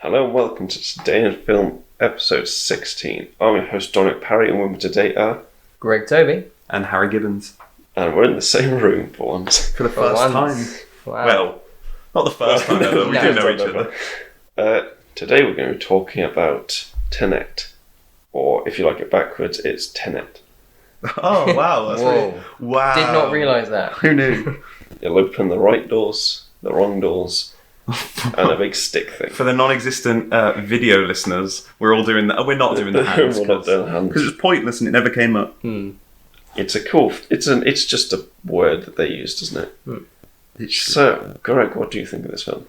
Hello and welcome to Today in Film episode 16. I'm your host Dominic Parry and with me today are Greg Toby and Harry Gibbons. And we're in the same room for once. For the first time. Wow. Well, not the first time ever, we do know each other. Today we're going to be talking about Tenet. Or if you like it backwards, it's Tenet. Oh wow, that's Whoa. really... Wow. Did not realise that. Who knew? You'll open the right doors, the wrong doors, and a big stick thing. For the non-existent video listeners, we're all doing that. We're not doing the hands We're not doing the hands. because it's pointless and it never came up. It's a cool. It's just a word that they used, isn't it? So, Greg, what do you think of this film?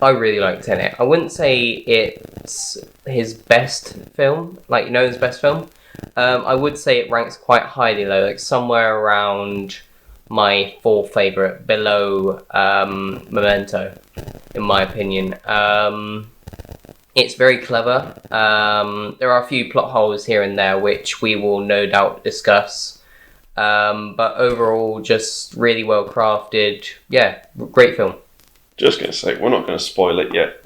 I really like Tenet. I wouldn't say it's his best film, his best film. I would say it ranks quite highly though, like somewhere around my fourth favourite, below Memento, in my opinion. It's very clever. There are a few plot holes here and there, which we will no doubt discuss. But overall, just really well crafted. Yeah, great film. Just going to say, we're not going to spoil it yet.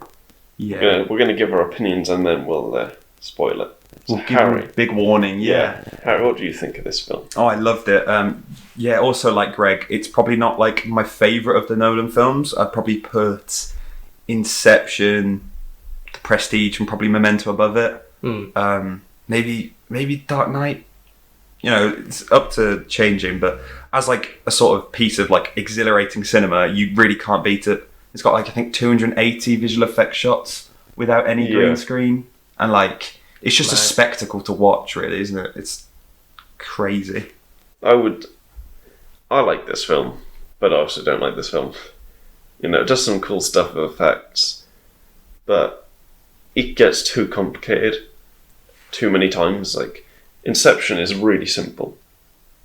Yeah. We're going to give our opinions and then we'll spoil it. So, We'll give Harry. them a big warning, yeah. Harry, what do you think of this film? Oh, I loved it. Yeah, also like Greg, it's probably not like my favourite of the Nolan films. I'd probably put Inception, The Prestige, and probably Memento above it. Maybe Dark Knight. You know, it's up to changing, but as like a sort of piece of like exhilarating cinema, you really can't beat it. It's got like I think 280 visual effects shots without any green screen, and like it's just a spectacle to watch, really, isn't it? It's crazy. I like this film, but I also don't like this film. You know, it does some cool stuff with effects, but it gets too complicated too many times. Like, Inception is really simple,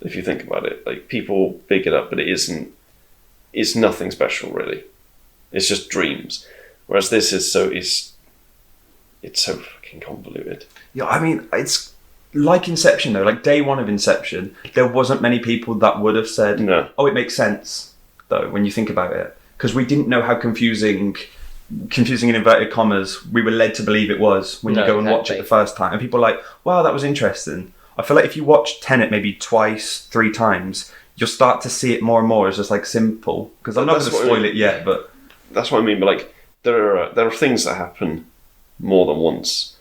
if you think about it. Like, people big it up, but it isn't. It's nothing special, really. It's just dreams. Whereas this is it's so fucking convoluted. Yeah, I mean, it's like Inception though. Like day one of Inception, there wasn't many people that would have said, No. "Oh, it makes sense," though, when you think about it, because we didn't know how confusing in inverted commas, we were led to believe it was when you go and watch it the first time. And people are like, wow, that was interesting. I feel like if you watch Tenet maybe twice, 3 times, you'll start to see it more and more as just like simple. Because I'm not going to spoil it yet, but that's what I mean. But like, there are things that happen more than once,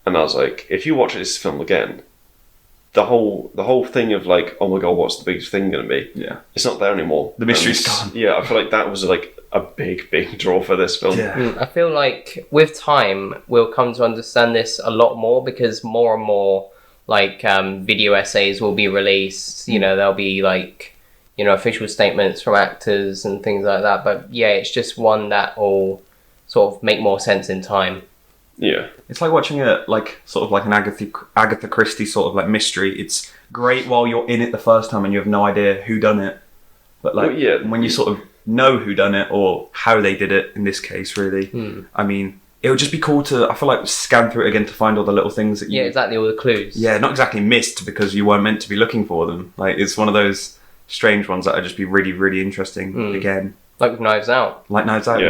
and I was like, if you watch this film again, the whole thing of like, oh my god, what's the biggest thing going to be? Yeah, it's not there anymore. The mystery's gone. Yeah, I feel like that was like a big draw for this film. Yeah. I feel like with time we'll come to understand this a lot more, because more and more like video essays will be released. You know, there'll be like, you know, official statements from actors and things like that. But yeah, it's just one that will sort of make more sense in time. Yeah, it's like watching a like sort of like an Agatha Christie sort of like mystery. It's great while you're in it the first time and you have no idea who done it, but like when you sort of know who done it or how they did it in this case, really. I mean, it would just be cool to, I feel like, scan through it again to find all the little things that you... Yeah, exactly, all the clues. Yeah, not exactly missed because you weren't meant to be looking for them. Like, it's one of those strange ones that would just be really, really interesting again. Like with Knives Out. Like Knives Out, Yeah.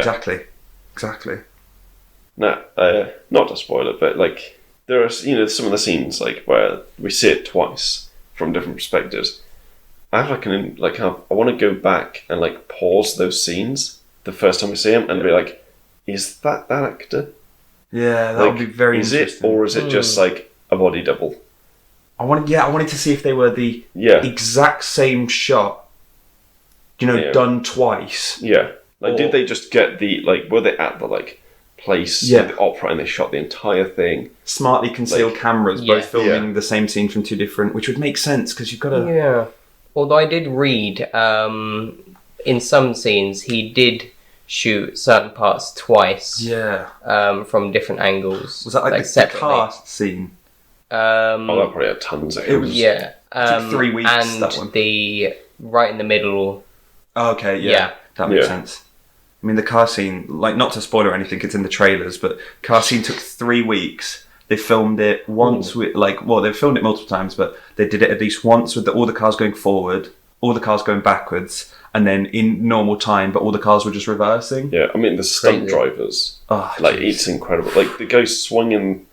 Exactly. No, not to spoil it, but like, there are, you know, some of the scenes like where we see it twice from different perspectives. I have I want to go back and like pause those scenes the first time we see him and be like, is that actor? Yeah, that would be very interesting. Is it, or is it just like a body double? I wanted to see if they were the exact same shot, you know, done twice. Yeah. Like, did they just get were they at the like place at the opera and they shot the entire thing? Smartly concealed cameras, both filming the same scene from 2 different, which would make sense because you've got to... Yeah. Although I did read, in some scenes, he did shoot certain parts twice. Yeah. From different angles. Was that like the car scene? That probably had tons of it. It was, it took 3 weeks, and that one. the right in the middle. Oh, okay, yeah. That makes sense. I mean, the car scene, like, not to spoil or anything, it's in the trailers, but car scene took 3 weeks. They filmed it once with, they've filmed it multiple times, but they did it at least once with all the cars going forward, all the cars going backwards, and then in normal time, but all the cars were just reversing. Yeah, I mean the stunt Crazy. drivers, Oh, like jeez. it's incredible. Like the guy swinging.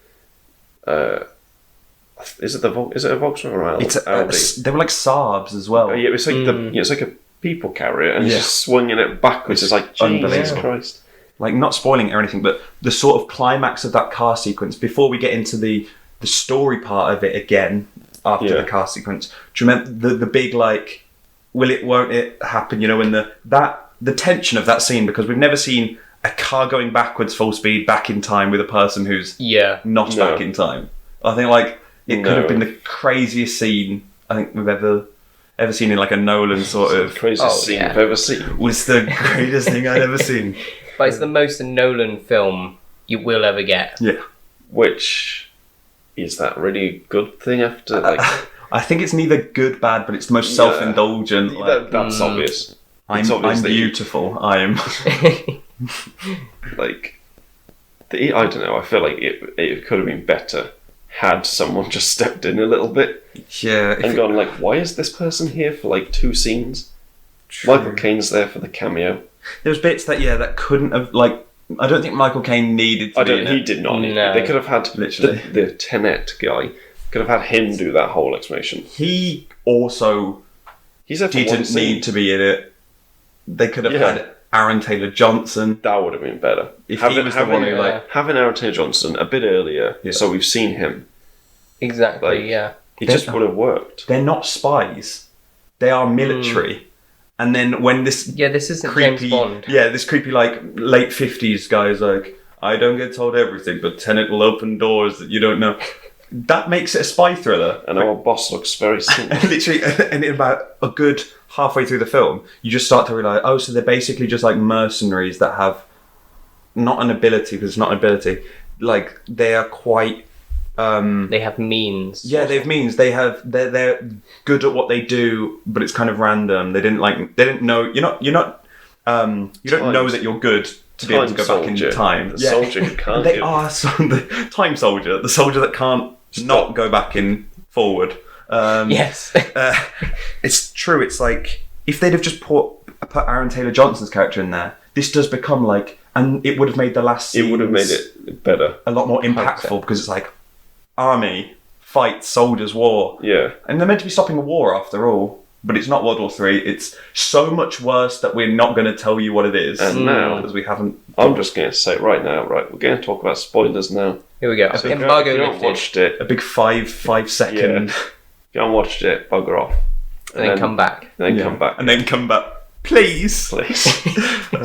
Is it a Volkswagen or It's Audi? they were like Saabs as well. Yeah, it's like it's like a people carrier, and he's Yeah. just swinging it backwards. It's like Jesus unbelievable. Christ. Like, not spoiling it or anything, but the sort of climax of that car sequence, before we get into the story part of it again, after Yeah. the car sequence, do you remember the big, like, will it, won't it happen, you know, when the tension of that scene, because we've never seen a car going backwards full speed back in time with a person who's Yeah. not No. back in time. I think, like, it could have been the craziest scene I think we've ever seen in, like, a Nolan sort The of... craziest scene yeah. I've ever seen. Was the greatest thing I'd ever seen. But it's the most Nolan film you will ever get. Yeah. Which is that really a good thing after like I think it's neither good, bad, but it's the most Yeah. self-indulgent. Like, that's obvious. I'm It's obvious I'm that beautiful. I am. like I don't know. I feel like it could have been better had someone just stepped in a little bit Yeah. and gone like, why is this person here for like 2 scenes? Michael Caine's there for the cameo. There's bits that couldn't have, like, I don't think Michael Caine needed to be in He it. did not need No. it. They could have had Literally. the Tenet guy could have had him do that whole explanation. He also He's there for one didn't scene. need to be in it. They could have Yeah. had Aaron Taylor-Johnson. That would have been better. If he was the one who, like... having Aaron Taylor Johnson a bit earlier, Yeah. so we've seen him. Exactly, Like- yeah. It just would have worked. They're not spies. They are military. And then when this Yeah, this isn't creepy... James Bond. Yeah, this creepy, like, late 50s guy is like, I don't get told everything, but Tenet will open doors that you don't know. That makes it a spy thriller. And our boss looks very similar. Literally, and in about a good halfway through the film, you just start to realise, oh, so they're basically just like mercenaries that have not an ability, because it's not an ability, like they are quite... They have means. yeah, they have means. They're good at what they do, but it's kind of random. They didn't know. You don't know that you're good to be able to go back in time. The soldier who can't They give- are the time soldier, the soldier that can't not go back in forward. Yes. It's true. It's like if they'd have just put Aaron Taylor Johnson's character in there, this does become like, and it would have made the last It would have made scenes it better. a lot more impactful because it's like army fight soldiers war, Yeah. and they're meant to be stopping a war after all. But it's not World War III. It's so much worse that we're not going to tell you what it is, And now- because we haven't. I'm just going to say it right now, right? We're going to talk about spoilers now. Here we go. So if Embargo you haven't lifted. watched it, A big 5-second, if you haven't watched it, bugger off. And then come back. Then Yeah. come back. and then come back, please, Please.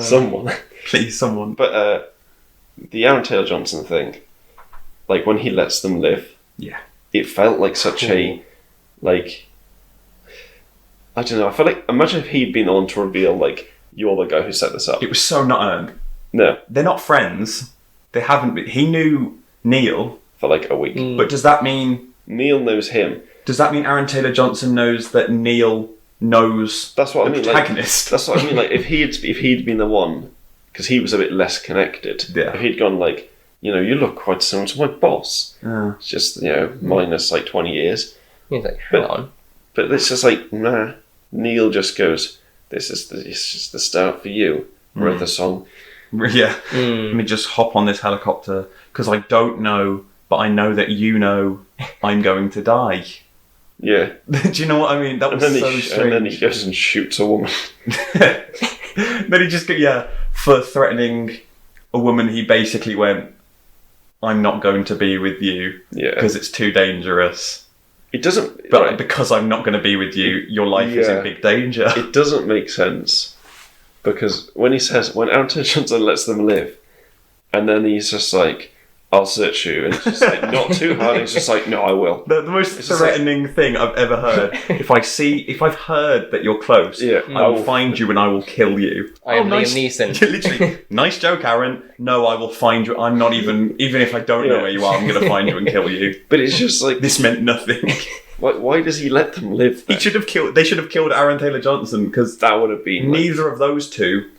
Someone. please, someone. But the Aaron Taylor Johnson thing, like when he lets them live, Yeah. it felt like such a, like, I don't know, I felt like, imagine if he'd been on to reveal, like, you're the guy who set this up. It was so not earned. No, They're not friends. They haven't been. He knew Neil, for like a week. but does that mean Neil knows him. Aaron Taylor Johnson knows that Neil knows That's what the I mean. Like, protagonist? that's what I mean. Like, if he'd been the one, because he was a bit less connected. Yeah. If he'd gone like, you know, you look quite similar to my boss. Yeah. It's just, you know, minus like 20 years. He's like, hang on. But it's just like, nah. Neil just goes, this is the start for you. Wrote the song. Yeah. Let me just hop on this helicopter because I don't know, but I know that you know I'm going to die. Yeah. Do you know what I mean? That And was then, so and strange. then he goes and shoots a woman. Then he just for threatening a woman, he basically went, I'm not going to be with you Yeah. because it's too dangerous. It doesn't. But right, because I'm not going to be with you, your life is Yeah. in big danger. it doesn't make sense because when Aaron Taylor Johnson lets them live, and then he's just like, "I'll search you," and it's just like not too hard. He's just like, "No, I will." The most It's just threatening thing I've ever heard. if I've heard that you're close, Yeah. I will find you and I will kill you. I am Liam Neeson. Literally, nice joke, Aaron. No, I will find you. I'm not even if I don't know Yeah. where you are, I'm going to find you and kill you. But it's just like, This meant nothing. why does he let them live? They Then? should have killed Aaron Taylor Johnson because That would have been like, neither of those two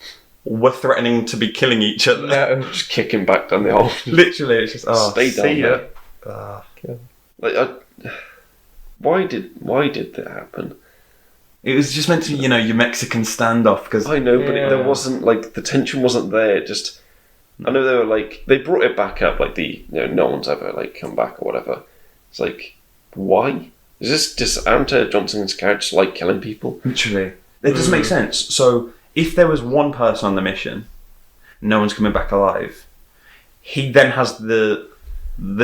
were threatening to be killing each other. No. just kick him back down the hole. Literally, it's just Stay down see ya. there. Like, why did that happen? It was just meant to be, your Mexican standoff, because... I know, but there wasn't, the tension wasn't there. Just, I know they were, they brought it back up, no one's ever, come back or whatever. It's why? Is this just Aaron Johnson's character just killing people? Literally. It doesn't make sense. So, if there was one person on the mission, no one's coming back alive, he then has the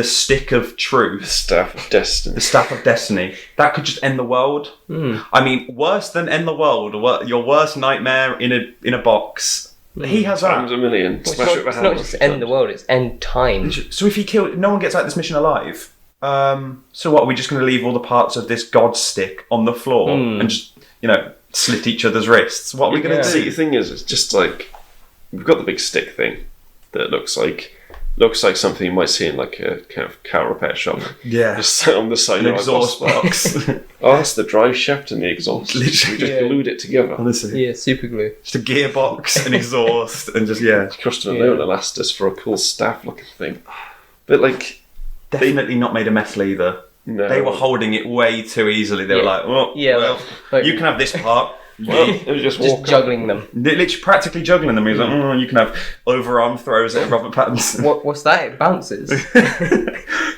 stick of truth. The staff of destiny. The staff of destiny. That could just end the world. I mean, worse than end the world, your worst nightmare in a box. He has that. Times a million. It's not just end the world, it's end time. So if no one gets out of this mission alive. So what, are we just going to leave all the parts of this god stick on the floor and just, slit each other's wrists? What are we going to do? The thing is, it's just we've got the big stick thing that looks like something you might see in a kind of car repair shop. Yeah. Just sit on the side an exhaust box. Oh, that's the drive shaft and the exhaust. Literally. We just glued it together. Honestly. Yeah, super glue. Just a gearbox, an exhaust, and just, Christopher Nolan asked us for a cool staff looking thing. But definitely not made a mess either. No. They were holding it way too easily. They were you can have this part. Well, it was just juggling them. Literally practically juggling them. He was like, you can have overarm throws at Robert Pattinson. What's that? It bounces.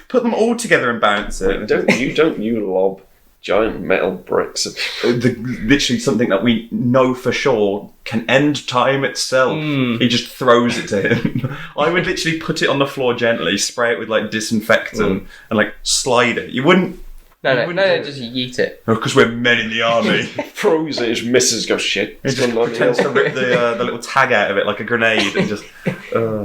Put them all together and bounce it. Don't you lob giant metal bricks at literally something that we know for sure can end time itself. He just throws it to him. I would literally put it on the floor gently, spray it with disinfectant, and slide it. You wouldn't. No, just yeet it. Because we're men in the army. Throws it, just misses, goes shit. It just pretends to rip the little tag out of it like a grenade and just...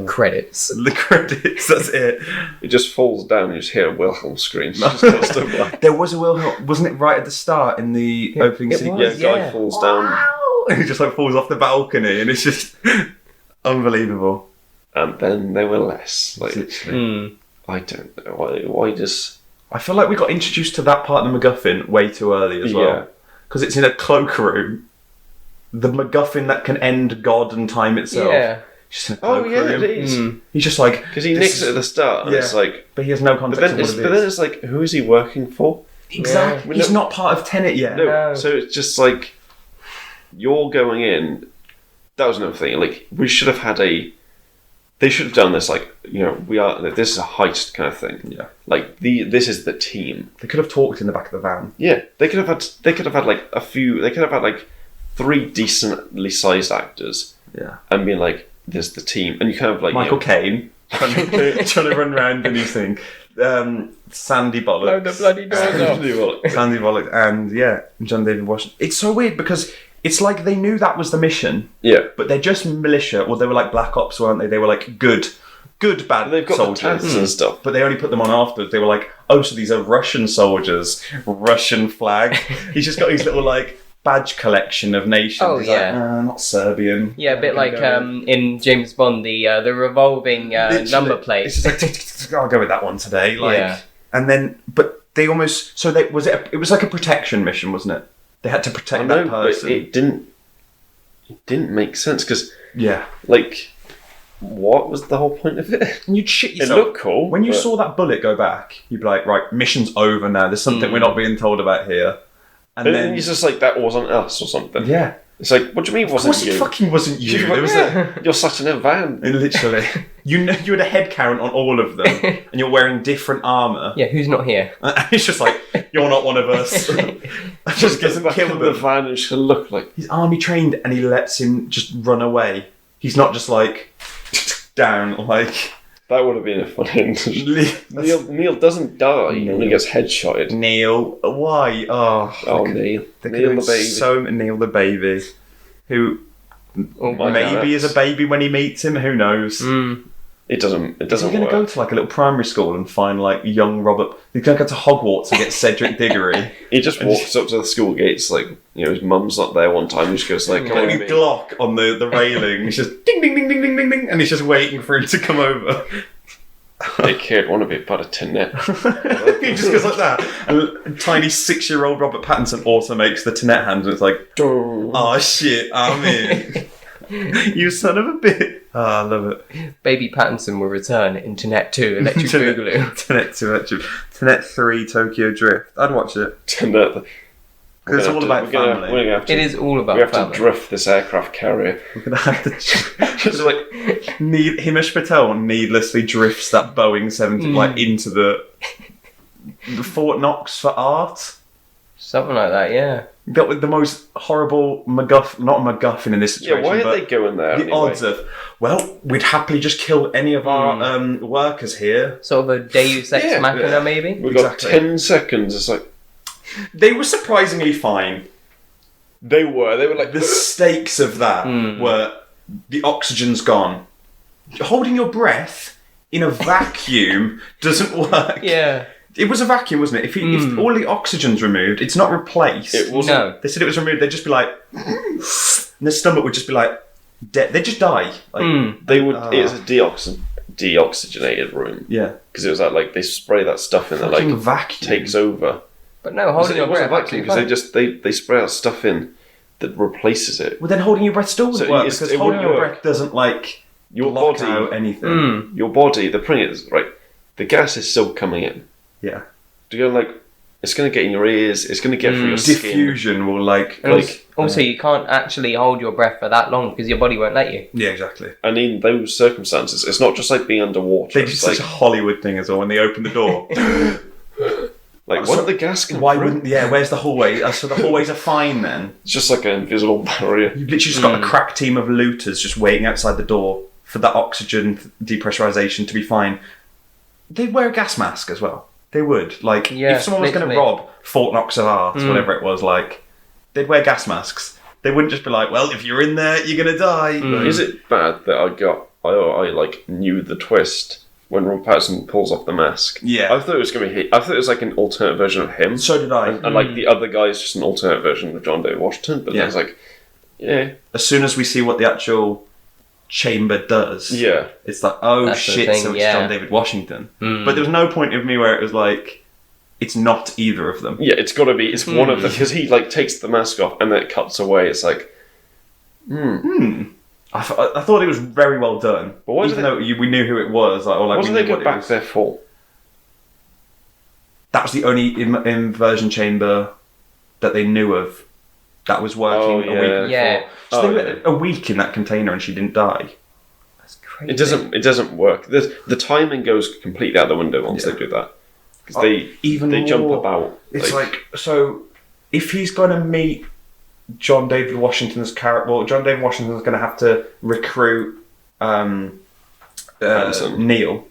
Credits. The credits, that's it. It just falls down and you just hear a Wilhelm scream. There was a Wilhelm, wasn't it right at the start in the opening sequence? Guy falls down. And he just falls off the balcony and it's just unbelievable. And then there were less. I don't know. Why just... I feel like we got introduced to that part of the MacGuffin way too early as well. Because it's in a cloakroom. The MacGuffin that can end God and time itself. Yeah. Just in a cloakroom. it is. He's just because he nicks it at the start, and it's but he has no context of what it is. But then it's who is he working for? Exactly. He's not part of Tenet yet. No. So it's just you're going in. That was another thing. We should have had they should have done this this is a heist kind of thing. Yeah. This is the team. They could have talked in the back of the van. Yeah. They could have had a few. They could have had 3 decently sized actors. Yeah. And being this is the team, and you kind of Michael Caine trying to run around and his thing. Sandy Bullock. Blow the bloody doors off. Sandy Bullock and John David Washington. It's so weird because it's they knew that was the mission. Yeah. But they're just militia, or they were Black Ops, weren't they? They were good bad They've got soldiers the tanks and stuff. But they only put them on afterwards. They were so these are Russian soldiers, Russian flag. He's just got his little badge collection of nations. Oh, He's yeah. Not Serbian. Yeah, a bit in James Bond, the revolving number plate. It's just I'll go with that one today. Yeah. And then, but they almost, so they, it was like a protection mission, wasn't it? They had to protect that person. But it didn't make sense because yeah, what was the whole point of it? And you'd shit yourself. It looked cool. When you saw that bullet go back, you'd be like, right, mission's over now. There's something we're not being told about here. And but then it's just that wasn't us or something. Yeah. It's what do you mean it wasn't you? Of course it fucking wasn't you. You're sat in a van. Literally. You had a head count on all of them and you're wearing different armour. Yeah, who's not here? And it's just you're not one of us. Just gets back kill in the van and just look he's army trained and he lets him just run away. He's not just down that would have been a fun end. Neil doesn't die when he gets headshotted. Neil, why? Neil. Neil the baby. So Neil the baby, who maybe is a baby when he meets him. Who knows? It doesn't. It doesn't. He's going to go to a little primary school and find young Robert. He's going to go to Hogwarts and get Cedric Diggory. He just walks up to the school gates his mum's not there one time. He just goes a Glock on the railing. He's just ding ding ding ding ding ding ding, and he's just waiting for him to come over. Hey kid, want to be part of Tenet? He just goes like that, and tiny 6-year-old Robert Pattinson also makes the Tenet hands, and it's oh shit, I'm in. You son of a bitch. I love it. Baby Pattinson will return in Tenet 2, Electric Boogaloo. Tenet 2, Tenet 3, Tokyo Drift. I'd watch it. Tenet. Because it's all about family. We're gonna have to, It is all about we have family. to drift this aircraft carrier. We're gonna have to just like Himesh Patel needlessly drifts that Boeing 70 like into the Fort Knox for art. Something like that, yeah. That was the most horrible not MacGuffin in this situation. Yeah, why are but they going there? the anyway? odds of, well, we'd happily just kill any of our workers here. Sort of a Deus Ex Yeah. Machina, maybe? We've got Exactly. 10 seconds. It's like They were surprisingly fine. they were like The stakes of that were the oxygen's gone. Holding your breath in a vacuum doesn't work. Yeah. It was a vacuum, wasn't it? If all the oxygen's removed, it's not replaced. it wasn't. No. They said it was removed. They'd just be like, and their stomach would just be like, dead. They'd just die. Like, They would. It's a deoxygenated room yeah, because it was like they spray that stuff in that fucking like vacuum takes over. But no, holding your It wasn't breath. vacuum because they spray out stuff in that replaces it. Well, then holding your breath still would So work it's- because it holding would your work. breath doesn't like Your block body, out anything. your body. The point is right. The gas is still coming in. Yeah, To go like it's going to get in your ears. It's going to get through your skin. diffusion will like And also, you can't actually hold your breath for that long because your body won't let you. yeah, exactly. And in those circumstances, it's not just like being underwater. They do It's such a like, Hollywood thing as well when they open the door. like So why the gas come Why through? wouldn't? Yeah, where's the hallway? So the hallways are fine then. It's just like an invisible barrier. You've literally just got a crack team of looters just waiting outside the door for that oxygen depressurization to be fine. They'd wear a gas mask as well. They would. Like, Yeah, if someone was going to literally. rob Fort Knox of Art, whatever it was, like, they'd wear gas masks. They wouldn't just be like, well, if you're in there, you're going to die. Is it bad that I like knew the twist when Ron Patterson pulls off the mask? Yeah. I thought it was going to be. I thought it was like an alternate version of him. So did I. And like the other guy is just an alternate version of John David Washington. But Yeah. I was like, yeah, As soon as we see what the actual chamber does, yeah. it's like, oh That's the shit, thing, so it's yeah. John David Washington. But there was no point of me where it was like, it's not either of them. Yeah, it's got to be. It's one of them because he like takes the mask off and then it cuts away. It's like, I thought it was very well done. But why even did though we knew who it was, like, or like what we did knew they go what it back was. there for? That was the only inversion chamber that they knew of that was working Oh, a week yeah. before. Yeah. So they Oh, were yeah. a week in that container and she didn't die. That's crazy. It doesn't work. The timing goes completely out the window once Yeah. they do that because they Even jump more- about. It's like, so if he's going to meet John David Washington's character, well, John David Washington's going to have to recruit Hanson. Neil.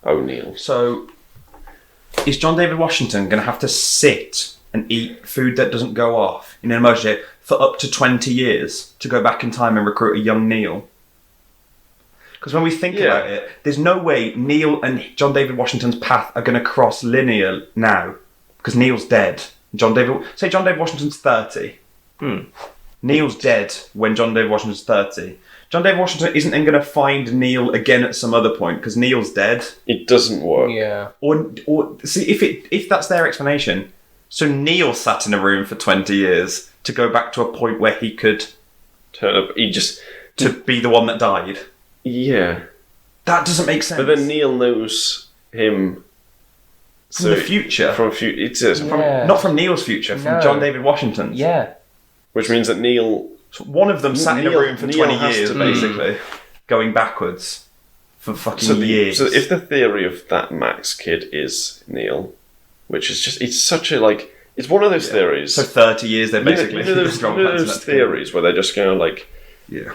O'Neill. So is John David Washington going to have to sit and eat food that doesn't go off in an emergency for up to 20 years to go back in time and recruit a young Neil? Because when we think Yeah. about it, there's no way Neil and John David Washington's path are going to cross linear now, because Neil's dead. John David Washington's 30. Neil's dead when John David Washington's 30. John David Washington isn't then going to find Neil again at some other point because Neil's dead. It doesn't work. Yeah. Or see if that's their explanation. So Neil sat in a room for 20 years to go back to a point where he could Turn up. He just to be the one that died. yeah. That doesn't make sense. But then Neil knows him from the future. From it is Yeah. Not from Neil's future, from No. John David Washington's. Yeah. which means that Neil. So one of them sat in a Neil- room for Neil 20 has years, to be- basically, going backwards for fucking years. So if the theory of that Max kid is Neil, which is just it's such a like it's one of those theories. So 30 years, they're You know- basically you know those, strong you know fans in those that theory. theories where they're just going like, Yeah.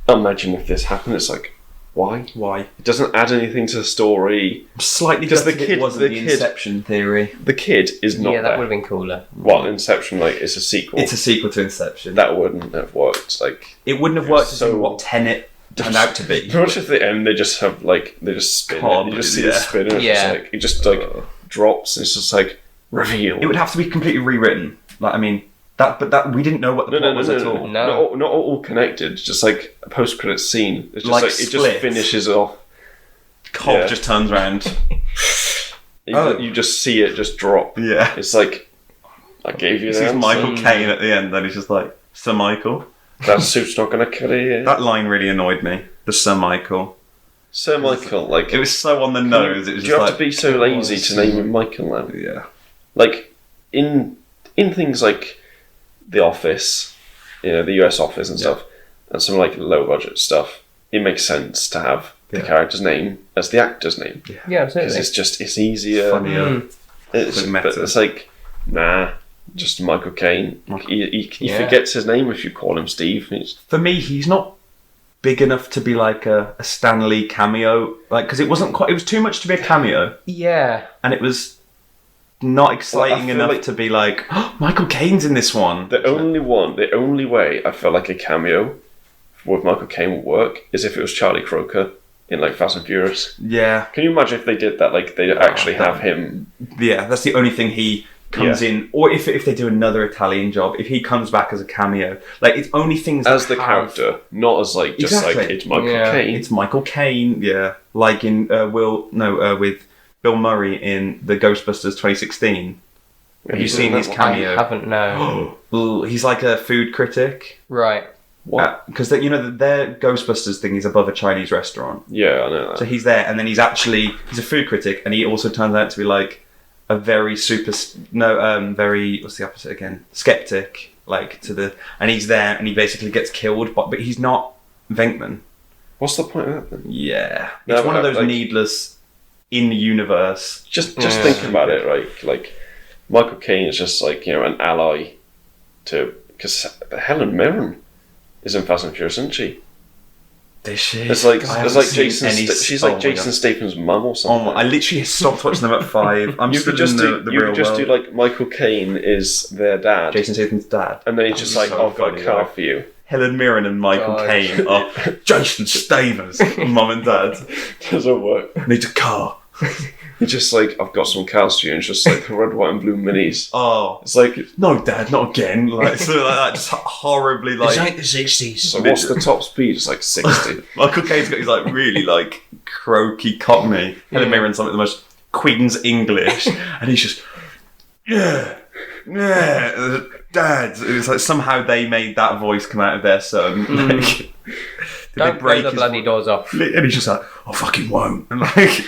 imagine if this happened. It's like, why? Why? It doesn't add anything to the story. Slightly Because gutted the kid- it wasn't the the kid- Inception theory. The kid is not Yeah, that there. would have been cooler. Well, Inception, like, it's a sequel. It's a sequel to Inception. That wouldn't have worked. Like, It wouldn't have worked so- as in what Tenet turned out to be. pretty much at the end, they just have like they just spin Cob, it. You just see yeah. it spin, and it's Yeah. just like it just like drops. And it's just like reveal. It would have to be completely rewritten. Like, I mean, that we didn't know what the plot was at all. No. Not all connected. It's just like a post-credit scene. It's just Like like, it just Split. finishes off. Cobb Yeah. just turns around. You just see it just drop. Yeah. It's like I gave you He the sees answer. Michael Caine at the end, and he's just like, Sir Michael. That suit's not going to cut it. That line really annoyed me. The Sir Michael. Sir Michael, like It was so on the nose. It was do just you have like, to be so lazy to name him Michael now? yeah. Like in things like The Office, the US Office and stuff, and some like low budget stuff, it makes sense to have the character's name as the actor's name. Yeah, absolutely. Because it's easier. Funnier. But it's like, nah, just Michael Caine. He forgets his name if you call him Steve. For me, he's not big enough to be like a Stan Lee cameo, like, because it was too much to be a cameo. Yeah. And it was not exciting enough like to be like, oh, Michael Caine's in this one. The only way I felt like a cameo with Michael Caine would work is if it was Charlie Croker in like Fast and Furious. Yeah. Can you imagine if they did that? Like they actually have him. Yeah, that's the only thing he comes in, or if they do another Italian job, if he comes back as a cameo, like it's only things as the character, not as like just like it's Michael Caine. It's Michael Caine, like in with Bill Murray in the Ghostbusters 2016. Have you seen his cameo? I haven't, no. He's like a food critic, right? What? Because their Ghostbusters thing is above a Chinese restaurant. Yeah, I know that. So he's there, and then he's a food critic, and he also turns out to be like a very very what's the opposite again? Skeptic, and he's there, and he basically gets killed, but he's not Venkman. What's the point of that then? Yeah, it's one of those needless in the universe. Just think about it, right? Like Michael Caine is just like an ally to because Helen Mirren is in Fast and Furious, isn't she? It's like Jason. She's like Jason Statham's mum or something. I literally stopped watching them at 5. You could just do like Michael Caine is their dad, Jason Statham's dad, and then he's just like, I've got a car for you. Helen Mirren and Michael Caine are Jason Statham's mum and dad. Doesn't work. Needs a car. He's just like, I've got some cars for you, and it's just like the red, white, and blue minis. Oh, it's like, no, Dad, not again. Like something like that, just horribly like. It's like the 60s. So what's the top speed? It's like 60. Michael Caine's got his like really like croaky Cockney. Helen Mirren's like the most Queen's English, and he's just Dad. It's like somehow they made that voice come out of their son. Like, don't break the bloody doors off. And he's just like, I fucking won't. And like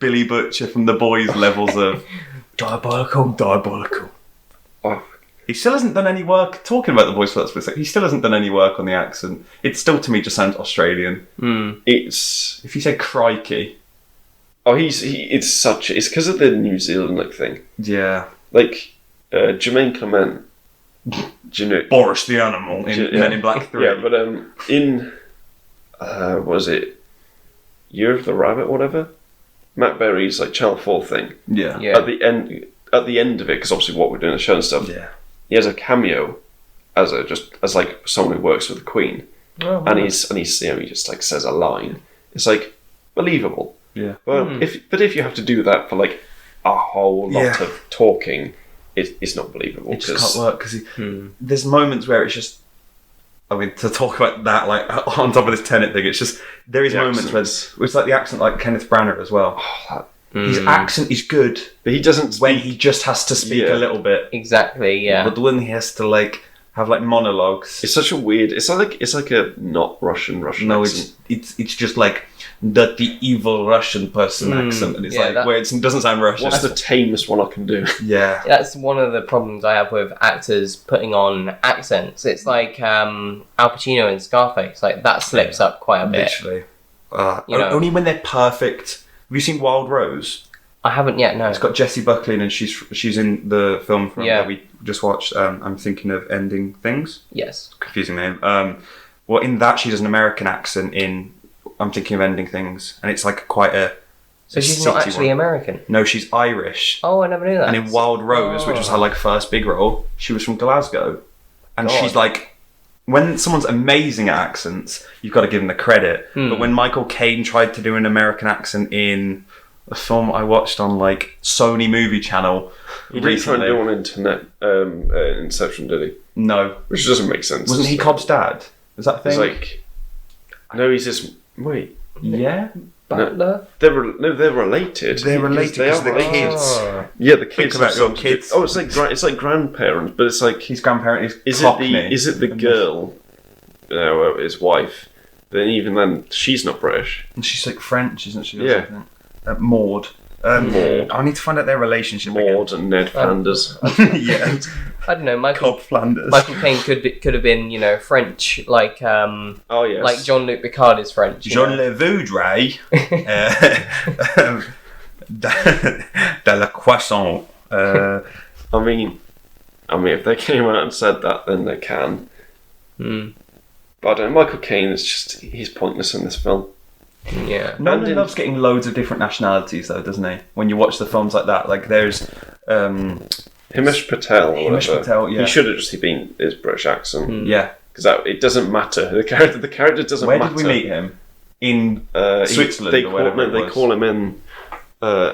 Billy Butcher from The Boys levels of diabolical. Oh. He still hasn't done any work talking about The Boys for that specific. He still hasn't done any work on the accent. It still to me just sounds Australian. It's if you say crikey. Oh, it's because of the New Zealand thing. Yeah. Like Jermaine Clement. Do you know Boris the Animal in Men in Black 3? Yeah, but in was it Year of the Rabbit, whatever? Matt Berry's like Channel 4 thing. Yeah. At the end of it, because obviously what we're doing is show and stuff. Yeah. He has a cameo as like someone who works for the Queen, and he's he just like says a line. It's like believable. Yeah. Well, if you have to do that for like a whole lot of talking, it's not believable. It just can't work because there's moments where it's just. I mean, to talk about that, like on top of this Tenet thing, it's just there is moments where it's like the accent, like Kenneth Branagh as well. His accent is good, but he doesn't. When he just has to speak a little bit, exactly. Yeah, but when he has to like have like monologues, it's such a weird. It's like a not Russian. No, accent. it's just like the evil Russian person accent, and it's where it doesn't sound Russian. What's the tamest one I can do? Yeah, that's one of the problems I have with actors putting on accents. It's like Al Pacino in Scarface, like that slips up quite a bit. Literally, only when they're perfect. Have you seen Wild Rose? I haven't yet. No, it's got Jessie Buckley and she's in the film that we just watched. I'm thinking of Ending Things. Yes, confusing name. Well, in that she does an American accent in. I'm thinking of Ending Things, and it's like quite a. So she's not actually American. No, she's Irish. Oh, I never knew that. And in Wild Rose, which was her like first big role, she was from Glasgow, and she's like. When someone's amazing at accents, you've got to give them the credit. But when Michael Caine tried to do an American accent in a film I watched on like Sony Movie Channel, he didn't try and do one in Tenet, Inception, did he? No, which doesn't make sense. Wasn't he Cobb's dad? Is that the thing? It's like, no, he's just wait. Yeah. Butler? They're related. They're related because the kids. Yeah, the kids. Think about your kids. Oh, it's like grandparents, but it's like his grandparent is Cockney. Is it the girl? His wife. Then even then, she's not British. And she's like French, isn't she? Yeah. Maud. Maud. I need to find out their relationship Maud and Ned Flanders. again. Yeah. I don't know. Michael Cobb Flanders. Caine could have been French, like Oh yes. like Jean-Luc Picard is French. Jean Le Voudray. De la Croissant. I mean, if they came out and said that, then they can. But I don't know. Michael Caine is he's pointless in this film. Yeah. Nolan loves getting loads of different nationalities, though, doesn't he? When you watch the films like that, like there's Himesh Patel. Or Himesh whatever. Patel, yeah. He should have just been his British accent. Yeah. Because it doesn't matter. The character doesn't Where matter. did we meet him? In Switzerland They or whatever it they was. call him in. Yeah,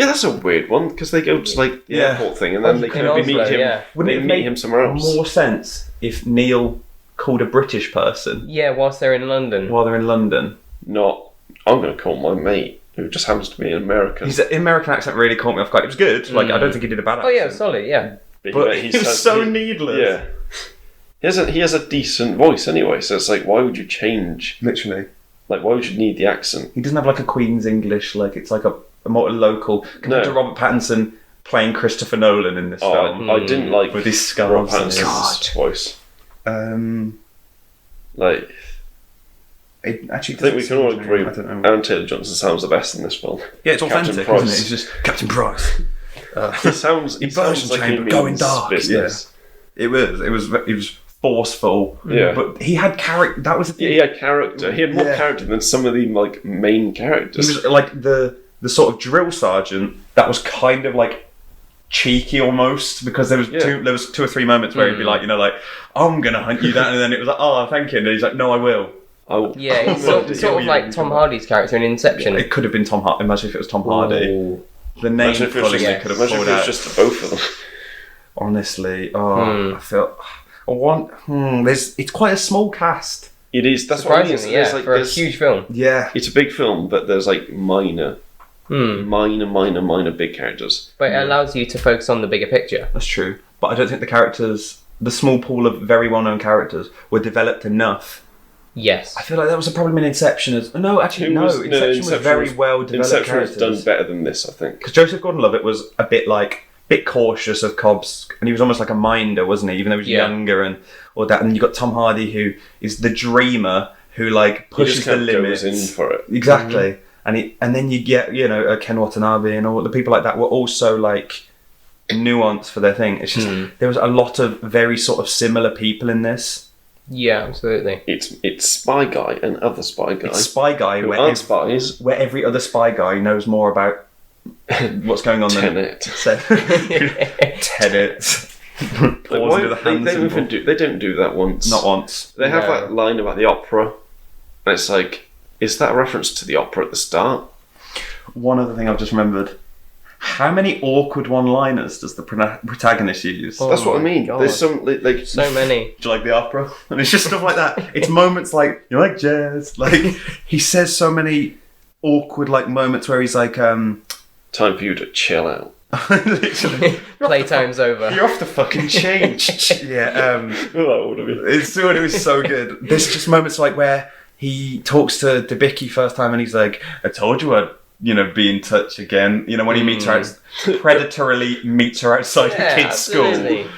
that's a weird one because they go to like the airport thing and then they in kind of Oslo, meet him. yeah. Wouldn't They it meet make him somewhere else. more sense if Neil called a British person Yeah, whilst they're in London. while they're in London? Not, I'm going to call my mate who just happens to be an American. His American accent really caught me off guard. It was good. Like I don't think he did a bad Oh accent. yeah, solid. Yeah. But he was so needless. Yeah. He has a decent voice anyway, so it's like, why would you change? Literally. Like, why would you need the accent? He doesn't have like a Queen's English. Like it's like a more local compared to Robert Pattinson playing Christopher Nolan in this film I didn't like with his Robert scarves. Pattinson's voice. Like, It actually I think we can all agree. I don't know. Aaron Taylor Johnson sounds the best in this film. Yeah, it's Captain authentic, Price. isn't it? It's just Captain Price. He sounds Inversion like he chamber going means dark. business. It was forceful. Yeah. But he had character. That was the thing. Yeah, he had character. He had more character than some of the like main characters. He was like the sort of drill sergeant that was kind of like cheeky almost, because there was two or three moments where he'd be like, like, I'm gonna hunt you down, and then it was like, oh, thank you, and he's like, no, I will. Yeah, it's sort of like Tom Hardy's character in Inception. It could have been Tom Hardy. Imagine if it was Tom Hardy. Ooh. The name Imagine if it was calling just, they could have imagine if pulled it was out. just both of them. Honestly, I feel I want. It's quite a small cast. It is. That's what I mean. Surprisingly, yeah, for a huge film. Yeah, It's a big film, but there's like minor big characters. But it allows you to focus on the bigger picture. that's true. But I don't think the characters, the small pool of very well-known characters, were developed enough. Yes. I feel like that was a problem in Inception. Inception was very well developed. Inception was characters. done better than this, I think. Because Joseph Gordon-Levitt was a bit cautious of Cobb's, and he was almost like a minder, wasn't he? Even though he was younger and all that. And you got Tom Hardy, who is the dreamer, who like pushes just the kind of limits. goes in for it. Exactly. And then you get Ken Watanabe and all the people like that were also like nuanced for their thing. It's just there was a lot of very sort of similar people in this. Yeah, absolutely. It's Spy Guy and other Spy Guy. It's Spy Guy who where aren't spies. where every other Spy Guy knows more about what's going on Tenet. Tenet. Like, why, they don't do that once. Not once. They have that line about the opera, and it's like, is that a reference to the opera at the start? One other thing I've just remembered. How many awkward one-liners does the protagonist use? That's what I mean. God. There's some like So many. Do you like the opera? And it's just stuff like that. It's moments like, you like jazz? Like, he says so many awkward like moments where he's like, time for you to chill out. literally, Playtime's over. you're off the fucking change. Yeah, That would have been. it was so good. There's just moments like where he talks to Debicki first time and he's like, I told you I'd be in touch again. When he meets her predatorily meets her outside the kids' absolutely. school.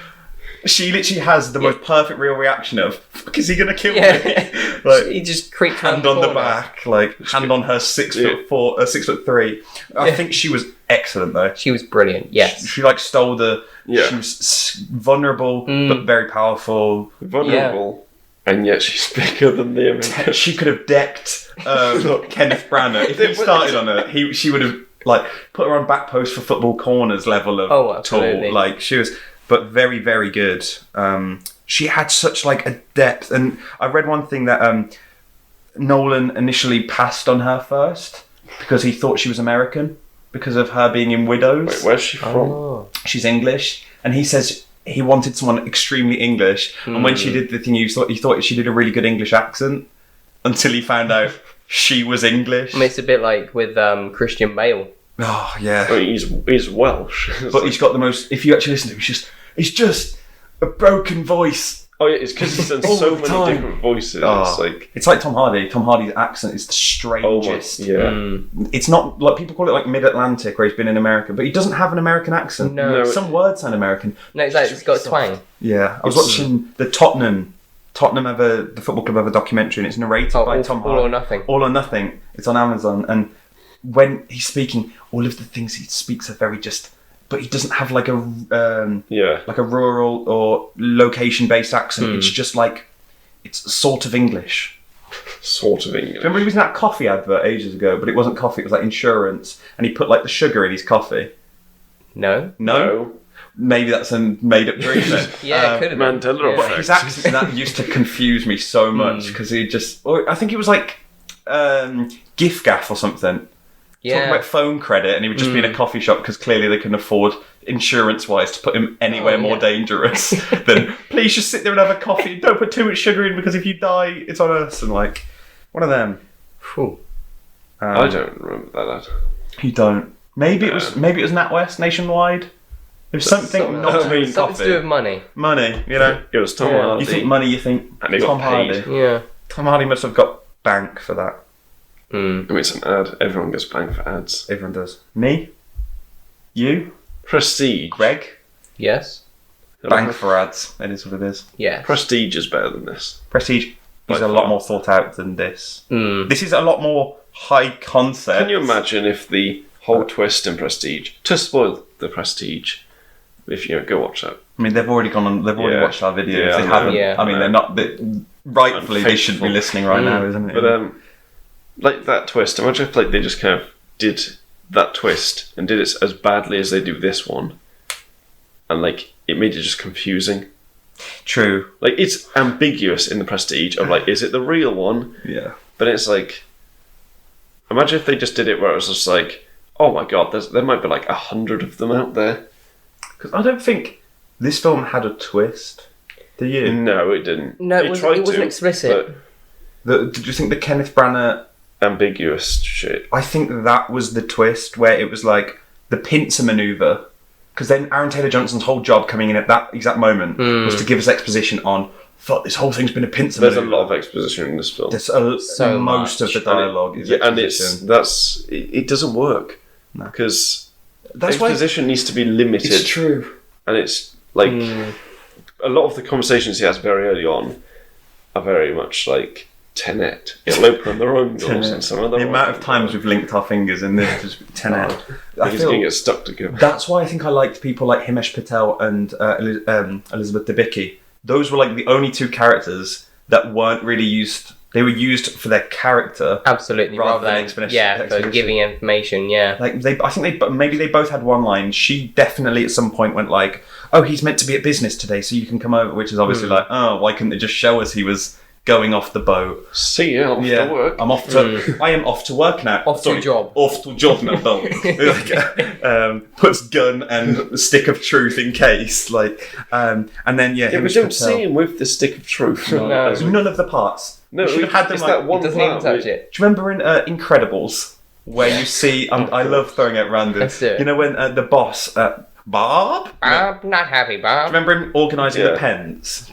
She literally has the most perfect real reaction of, fuck, is he gonna kill me? Yeah. Like, He just creaked hand on the back, like hand on her 6'4", 6'3". I think she was excellent though. She was brilliant, yes. She like stole the. Yeah. She was vulnerable but very powerful. Vulnerable, and yet she's bigger than the American. She could have decked Kenneth Branagh if he started on her. She would have like put her on back post for Football Corners level of absolutely. tall. Like she was, but very very good. She had such like a depth, and I read one thing that Nolan initially passed on her first because he thought she was American because of her being in Widows. Wait, where's she from? Oh. She's English, and he says he wanted someone extremely English. And when she did the thing, he thought she did a really good English accent until he found out she was English. I mean, it's a bit like with Christian Bale. Oh yeah, I mean, he's Welsh, but he's got the most. If you actually listen to him, it's just a broken voice. Oh yeah, it's because he's done All so the many time. different voices. Oh, it's like Tom Hardy. Tom Hardy's accent is the Oh my, strangest. yeah. It's not like people call it like mid-Atlantic where he's been in America, but he doesn't have an American accent. No. Some words sound American. No, exactly. It's got a twang. Yeah, I was watching the the football club have a documentary, and it's narrated by Tom Hardy. All or Nothing. All or Nothing. It's on Amazon, and when he's speaking, all of the things he speaks are very but he doesn't have like a rural or location-based accent. It's just like it's sort of English. Sort of English. Remember he was in that coffee advert ages ago, but it wasn't coffee; it was like insurance, and he put like the sugar in his coffee. No. No. Maybe that's a made-up dream then. Yeah, it could have been. Mandela But effect. his accent in that used to confuse me so much because he I think it was like gift gaff or something. Talking about phone credit, and he would just be in a coffee shop because clearly they couldn't afford insurance-wise to put him anywhere more dangerous than please just sit there and have a coffee. Don't put too much sugar in because if you die, it's on us. And like one of them. Whew. I don't remember that. You don't. Maybe it was NatWest nationwide. There's something not to do with Something coffee. to do with money. Money, you know. It was Tom Yeah. Hardy. You think money, you think And he Tom got paid. Hardy. Yeah. Tom Hardy must have got bank for that. I mean, it's an ad. Everyone gets banged for ads. Everyone does. Me? You? Prestige. Greg? Yes. Bank for ads. That is what it is. Yeah. Prestige is better than this. Prestige is By a lot far. more thought out than this. Mm. This is a lot more high concept. Can you imagine if the whole twist in Prestige, to spoil the Prestige, if you go watch that. I mean, they've already gone on. They've already Yeah. watched our videos. Yeah, They I know. haven't. Yeah. I mean, they're not. Rightfully, they shouldn't be Unfaithful. listening right now, isn't it? But like that twist, imagine if like they just kind of did that twist and did it as badly as they do this one, and like it made it just confusing. True. Like it's ambiguous in the Prestige of like, is it the real one? Yeah. But it's like, imagine if they just did it where it was just like, oh my god, there might be like 100 of them out there. Because I don't think this film had a twist. Do you? No, it didn't. No, it wasn't explicit. Did you think the Kenneth Branagh? But ambiguous shit. I think that was the twist where it was like the pincer maneuver. Because then Aaron Taylor Johnson's whole job coming in at that exact moment was to give us exposition on, fuck, this whole thing's been a pincer There's a maneuver. lot of exposition in this film. There's So most much. of the dialogue is and exposition. it doesn't work No. because That's why exposition needs to be limited. it's true. And it's like a lot of the conversations he has very early on are very much like Tenet. He'll open the wrong doors and some other. The amount of times we've linked our fingers in this is Tenet. I He's feel going to get stuck together. that's why I think I liked people like Himesh Patel and Elizabeth Debicki. Those were like the only two characters that weren't really used. They were used for their character. Absolutely. Rather Rather than than explanation- for giving information. Yeah. Like I think maybe they both had one line. She definitely at some point went like, "Oh, he's meant to be at business today, so you can come over," which is obviously like, "Oh, why couldn't they just show us he was going off the boat?" See you off to work. I'm off to. I am off to work now. Off to job. Off to job now. Puts gun and stick of truth in case, and then Yeah, we Himesh don't Patel. see him with the stick of truth. No. None of the parts. No, we should have had them it's like. that one It doesn't even part touch it. Do you remember in Incredibles where you see? I love throwing out random. Let's do it. You know when the boss Bob. I'm not happy, Bob. Remember him organising the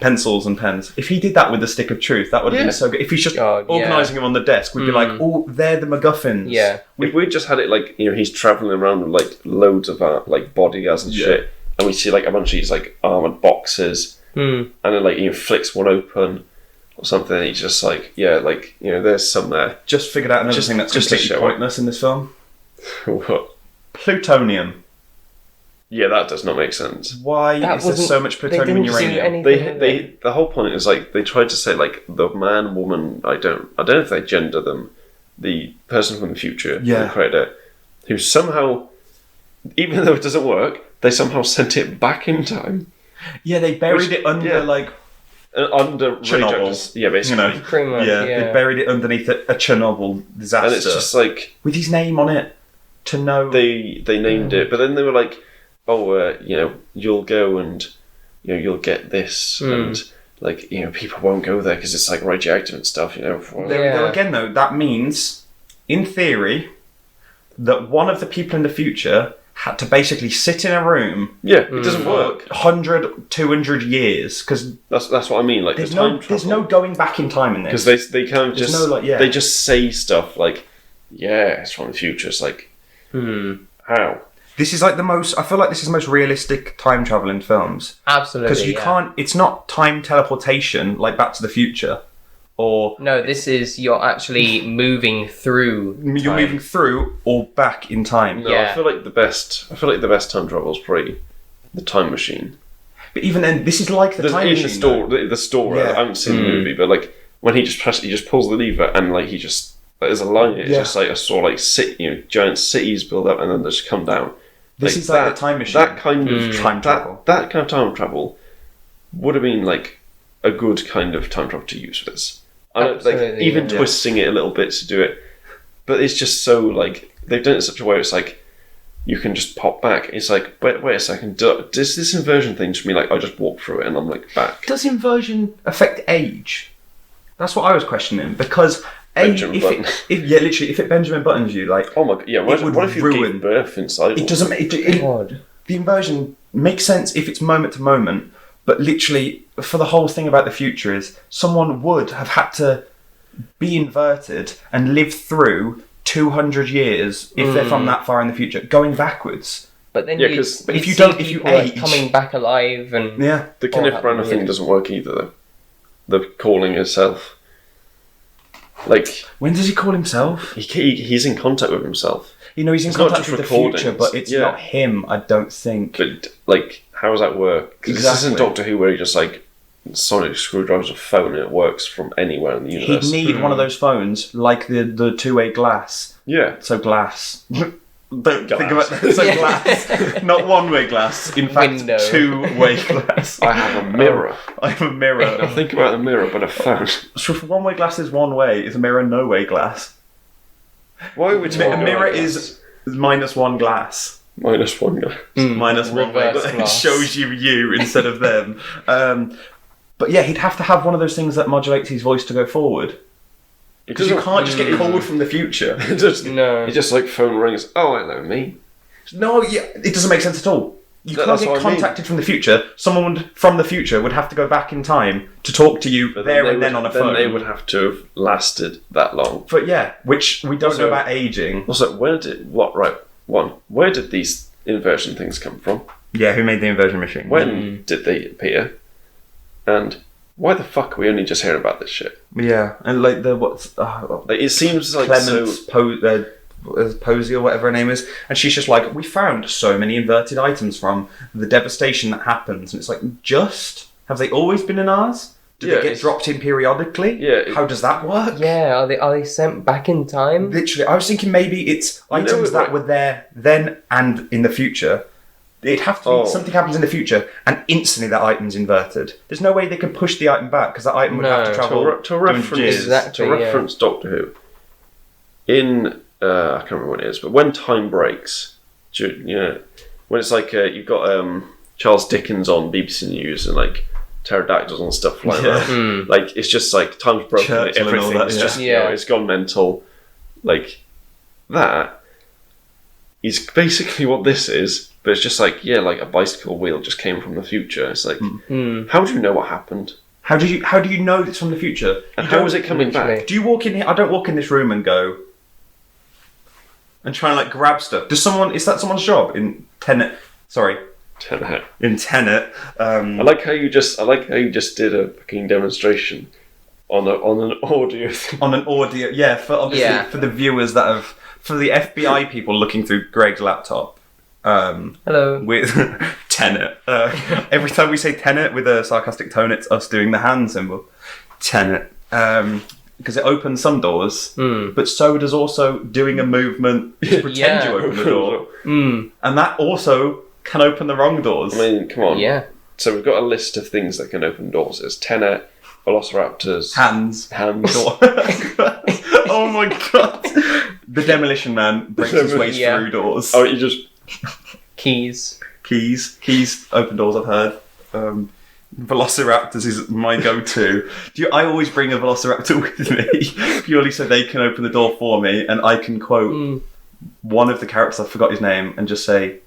pencils and pens? If he did that with the stick of truth, that would have been so good. If he's just organising them on the desk, we'd be like, oh, they're the MacGuffins. Yeah. If we just had it like, he's travelling around with like loads of like bodyguards and shit, and we see like a bunch of these like armoured boxes, and then like flicks one open or something, and he's just like, there's some there. Just figured out another thing that's just to completely show pointless in this film. What? Plutonium. Yeah, that does not make sense. Why is there so much plutonium and uranium? The whole point is like they tried to say like the man, woman. I don't know if they gender them. The person from the future, the creator, who somehow, even though it doesn't work, they somehow sent it back in time. Yeah, they buried it under under Chernobyl. Yeah, basically. Pretty much, they buried it underneath a Chernobyl disaster. And it's just like with his name on it to know. They named it, but then they were like, oh, you'll go and you'll get this, and like people won't go there because it's like radioactive and stuff. There we go again, though. That means, in theory, that one of the people in the future had to basically sit in a room Yeah, it doesn't work. 100, 200 years, because That's what I mean. Like there's the time there's no going back in time in this. because they kind of There's just no, like, yeah. they just say stuff like, yeah, it's from the future. It's like, how? This is like I feel like this is the most realistic time travel in films. Absolutely. Because you can't, it's not time teleportation like Back to the Future. Or No, this is you're actually moving through. you're time. moving through or back in time. No, Yeah. I feel like the best time travel is probably the time machine. But even then, this is like the time In machine. the story. Yeah. I haven't seen the movie, but like when he just pulls the lever and like he just there's a line. It's Yeah. just like I saw like giant cities build up and then they just come down. This is like the time machine. That kind of Time travel. That kind of time travel would have been like a good kind of time travel to use for this. I don't like Absolutely, even yeah. twisting it a little bit to do it, but it's just so like they've done it in such a way. It's like you can just pop back. It's like wait a second. Does this inversion thing just mean like I just walk through it and I'm like back? Does inversion affect age? That's what I was questioning, because Benjamin if Button. if it Benjamin Buttons you, like, Oh my god! Yeah, It would what if you ruin- gave birth inside? it doesn't. God. The inversion makes sense if it's moment to moment, but literally for the whole thing about the future is someone would have had to be inverted and live through 200 years if they're from that far in the future, going backwards. But then Yeah, you, 'cause- But if you you don't- see if you people, like, age- coming back alive and Yeah. The Kenneth that Branagh weird. thing doesn't work either, though. The calling itself, like When does he call himself? he's in contact with himself. You know, he's in It's not contact just with the future, recordings. but it's Yeah. not him, I don't think. But like, how does that work? 'Cause this isn't Exactly. Doctor Who where he just like sonic screwdrivers a phone and it works from anywhere in the He'd universe. need one of those phones, like the two-way glass. Yeah, So glass. Don't think about Glass. that. So glass. Not one-way glass. In fact, Window. two-way glass. I have a mirror. I have a mirror. Now think about the mirror, but a phone. So if one-way glass is one way, is a mirror no-way glass? Why would you? A mirror is minus one glass. minus one guy. Minus one way Reverse glass. It glass. shows you instead of them. But yeah, he'd have to have one of those things that modulates his voice to go forward. Because you can't just get called from the future. No. It just like phone rings. Oh, hello, me. No, yeah, it doesn't make sense at all. You can't That's get what I mean. contacted from the future. Someone from the future would have to go back in time to talk to you But there they and then would- on a phone. Then they would have to have lasted that long. But yeah, which we don't Also- know about aging. Also, where did these inversion things come from? Yeah, who made the inversion machine? When did they appear? And why the fuck are we only just hearing about this shit? Yeah, and like Like, it seems like Clemence so. Posey or whatever her name is, and she's just like, we found so many inverted items from the devastation that happens, and it's like, have they always been in ours? Do Yeah, they get it's- dropped in periodically? Yeah, How does that work? Yeah, are they sent back in time? Literally, I was thinking maybe it's You know items it, that right? were there then and in the future. It'd have to be something happens in the future and instantly that item's inverted. There's no way they could push the item back because that item would have to No. travel To 200 reference, years. Exactly, to reference Doctor Who, in I can't remember what it is, but when time breaks, when it's like you've got Charles Dickens on BBC News and like pterodactyls and stuff like Yeah. that, like it's just like time's broken, Churchill and all everything's that, just yeah. it's gone mental, like that is basically what this is. But it's just like like a bicycle wheel just came from the future. It's like how do you know what happened? How do you know it's from the future? And You how don't- is it coming literally. back? Do you walk in here? I don't walk in this room and go and try and like grab stuff. Is that someone's job in Tenet? Sorry, Tenet. in Tenet. I like how you just did a fucking demonstration on an audio thing. On an audio, yeah, for the viewers for the FBI people looking through Greg's laptop. Hello. With Tenet. Every time we say Tenet with a sarcastic tone, it's us doing the hand symbol. Tenet. Because it opens some doors, but so does also doing a movement to pretend Yeah. you open the door. And that also can open the wrong doors. I mean, come on. Yeah. So we've got a list of things that can open doors. It's Tenet, Velociraptors, Hands. hands. Oh my god. The Demolition Man breaks his way Yeah. through doors. Oh, you just Keys. Keys open doors, I've heard. Velociraptors is my go-to. I always bring a Velociraptor with me, purely so they can open the door for me, and I can quote one of the characters, I forgot his name, and just say,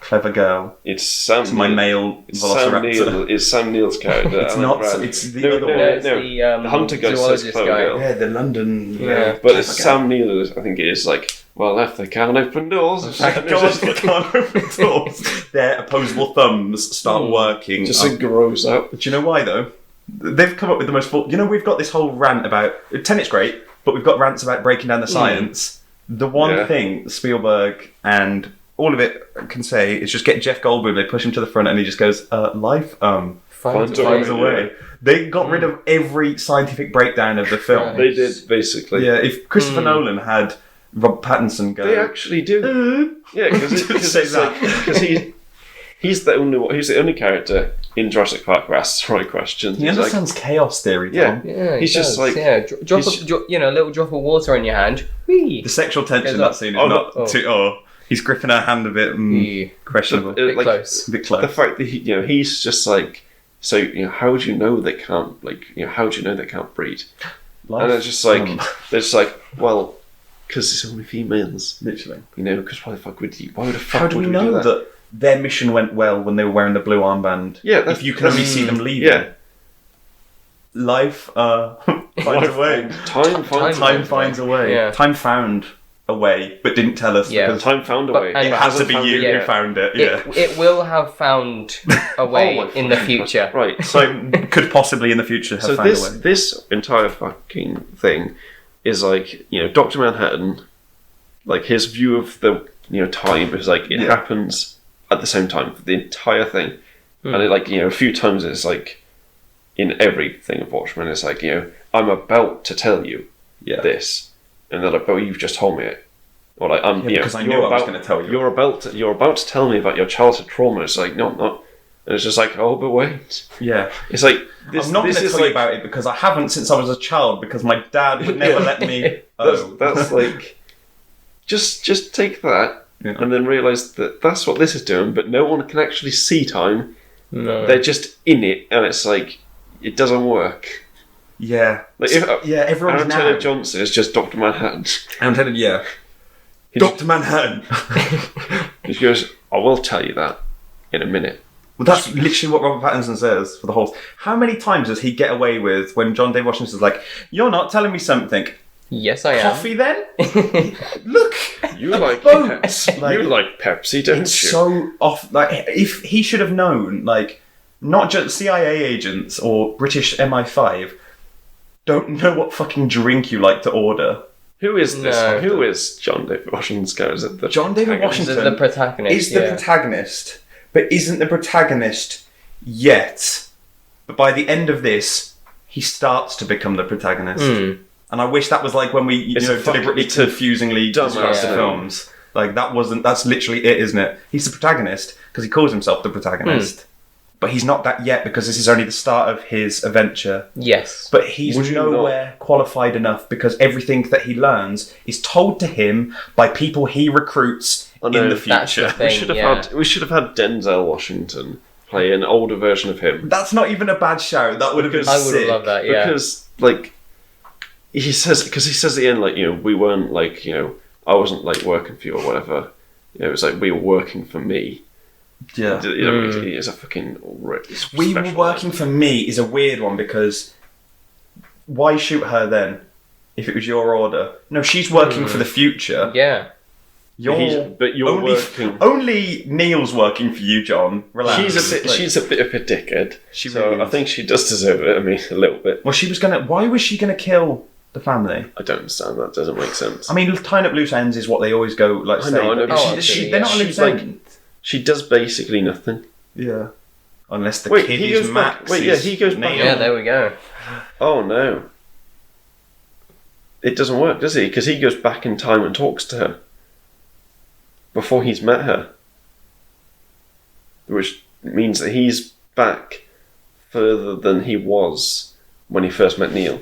clever girl. It's Sam. It's my male velociraptor. It's Sam Neill's character. It's Alan not. Brand. It's the other one. it's no. The hunter ghost says zoologist clever guy. girl. Yeah, the London. Yeah. But it's Sam Neill. I think it is like. Well, if they can't open doors, Thank God they can't open doors. Their opposable thumbs start working. just grows up. Do you know why though? They've come up with the most. You know, we've got this whole rant about Tenet's great, but we've got rants about breaking down the science. The one thing Spielberg and all of it can say is just get Jeff Goldblum. They push him to the front, and he just goes, "Life Finds finds a way." They got rid of every scientific breakdown of the film. They did basically. Yeah, if Christopher Nolan had Rob Pattinson go, They actually do. Yeah, because he's the only character in Jurassic Park who asks the right questions. he understands chaos theory, Tom. Yeah, He's just like- drop a little drop of water in your hand. Whee! The sexual tension in Goes that up. scene is not too. Oh, he's gripping her hand a bit questionable. Bit close. A bit close. The fact that he's just like, so how do you know they can't how do you know they can't breed? And it's just like they're just like, well, because it's only females, literally. Because why the fuck would you? Why would the fuck How do we would know do that their mission went well when they were wearing the blue armband? Yeah, if you can only see them leaving. Yeah, Life finds a way. Time finds a way. Yeah. Time found a way, but didn't tell us. Yeah. because Time found a But- way. and it has to be you yet. who found it. Yeah. It will have found a way Oh my in the fucking future. God. Right. So could possibly in the future have So found a way. this entire fucking thing is like, Dr. Manhattan, like his view of the time is like it happens at the same time for the entire thing. And it a few times it's like in everything of Watchmen it's like, I'm about to tell you this. And they're like, but you've just told me it. Or like because I knew I was going to tell you. You're about to tell me about your childhood trauma. It's like, no, I'm not. And it's just like, oh, but wait. Yeah. It's like this. I'm not going this to is tell you like, about it because I haven't since I was a child because my dad would never let me. That's like, just take that and then realise that that's what this is doing, but no one can actually see time. No. They're just in it, and it's like, it doesn't work. Yeah. Like everyone's Aaron now. Taylor Johnson is just Dr. Manhattan. Aaron Taylor, yeah. Dr. Manhattan. He goes, I will tell you that in a minute. Well, that's literally what Robert Pattinson says for the whole. How many times does he get away with when John David Washington's like, "You're not telling me something"? Yes, I am. Coffee, then. Look, You like boats. Pepsi. You like Pepsi, don't it's you? so off. Like, if he should have known, like, not just CIA agents or British MI5 don't know what fucking drink you like to order. Who is this? No. Who is John David Washington's character? Is it the John David protagonist? Washington The protagonist is the protagonist, but isn't the protagonist yet. But by the end of this, he starts to become the protagonist. And I wish that was like when we deliberately confusingly discussed the films. Like that's literally it, isn't it? He's the protagonist because he calls himself the protagonist. But he's not that yet because this is only the start of his adventure. Yes. But he's Would you nowhere qualified enough because everything that he learns is told to him by people he recruits in the That's the future. thing. We should have had Denzel Washington play an older version of him. That's not even a bad show. That would have been I would have sick. loved that, yeah. Because he says at the end, like, we weren't like, I wasn't like working for you or whatever. It was like we were working for me. Yeah. He is a fucking We were working for me is a weird one because why shoot her then if it was your order? No, she's working for the future. Yeah. You're working. Only Neil's working for you, John. Relax. She's a bit of a dickhead. She So really I is. think she does deserve it. I mean, a little bit. Well, why was she gonna kill the family? I don't understand that. Doesn't make sense. I mean, tying up loose ends is what they always go like. I know, but but they're not a loose she's like- end. She does basically nothing. Yeah. Unless the Wait, kid he is goes back- Max. wait, yeah, he goes back- Neil. Yeah, there we go. Oh no. It doesn't work, does he? Because he goes back in time and talks to her before he's met her. Which means that he's back further than he was when he first met Neil.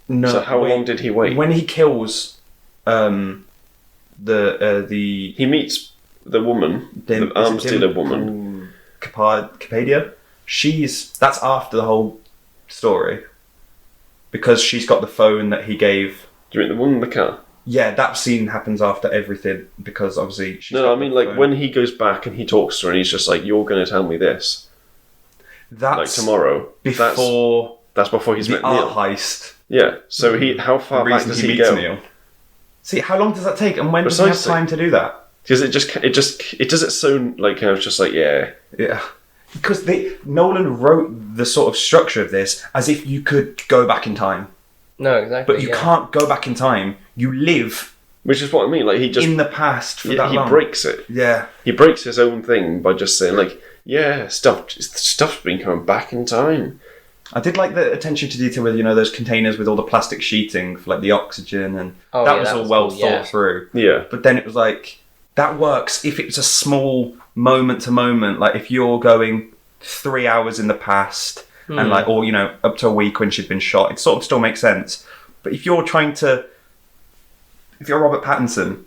No. So how long did he wait? When he kills the He meets the woman, the arms dealer woman. Capadia. That's after the whole story. Because she's got the phone that he gave. Do you mean the woman in the car? Yeah, that scene happens after everything because obviously. No, I mean like when he goes back and he talks to her and he's just like, "You're going to tell me this." That's like tomorrow. before. That's before he's the met art Neil. heist. Yeah. So how far back does he go? Neil. See, how long does that take, and when does he Precisely. have time to do that? Because it does it so like I was just like yeah. Because Nolan wrote the sort of structure of this as if you could go back in time, No, exactly. but you can't go back in time. You live Which is what I mean. Like he just in the past for that he long. breaks it. Yeah. He breaks his own thing by just saying like yeah stuff's been coming back in time. I did like the attention to detail with those containers with all the plastic sheeting for like the oxygen, and that was all well thought through. Yeah. But then it was like that works if it's a small moment to moment, like if you're going 3 hours in the past and like or up to a week when she'd been shot, it sort of still makes sense. But if you're Robert Pattinson,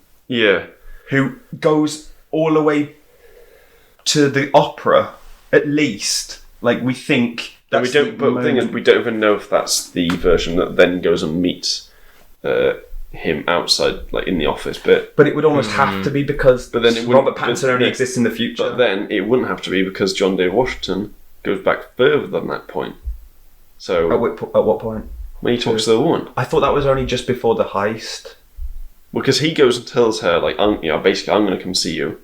who goes all the way to the opera, at least like we think. And we don't. But the thing is, we don't even know if that's the version that then goes and meets him outside, like in the office bit. But it would almost have to be because But then it Robert wouldn't- Pattinson only exists in the future. But then it wouldn't have to be because John David Washington goes back further than that point. So At what point? when he talks to the woman, I thought that was only just before the heist. because he goes and tells her like, basically, I'm going to come see you,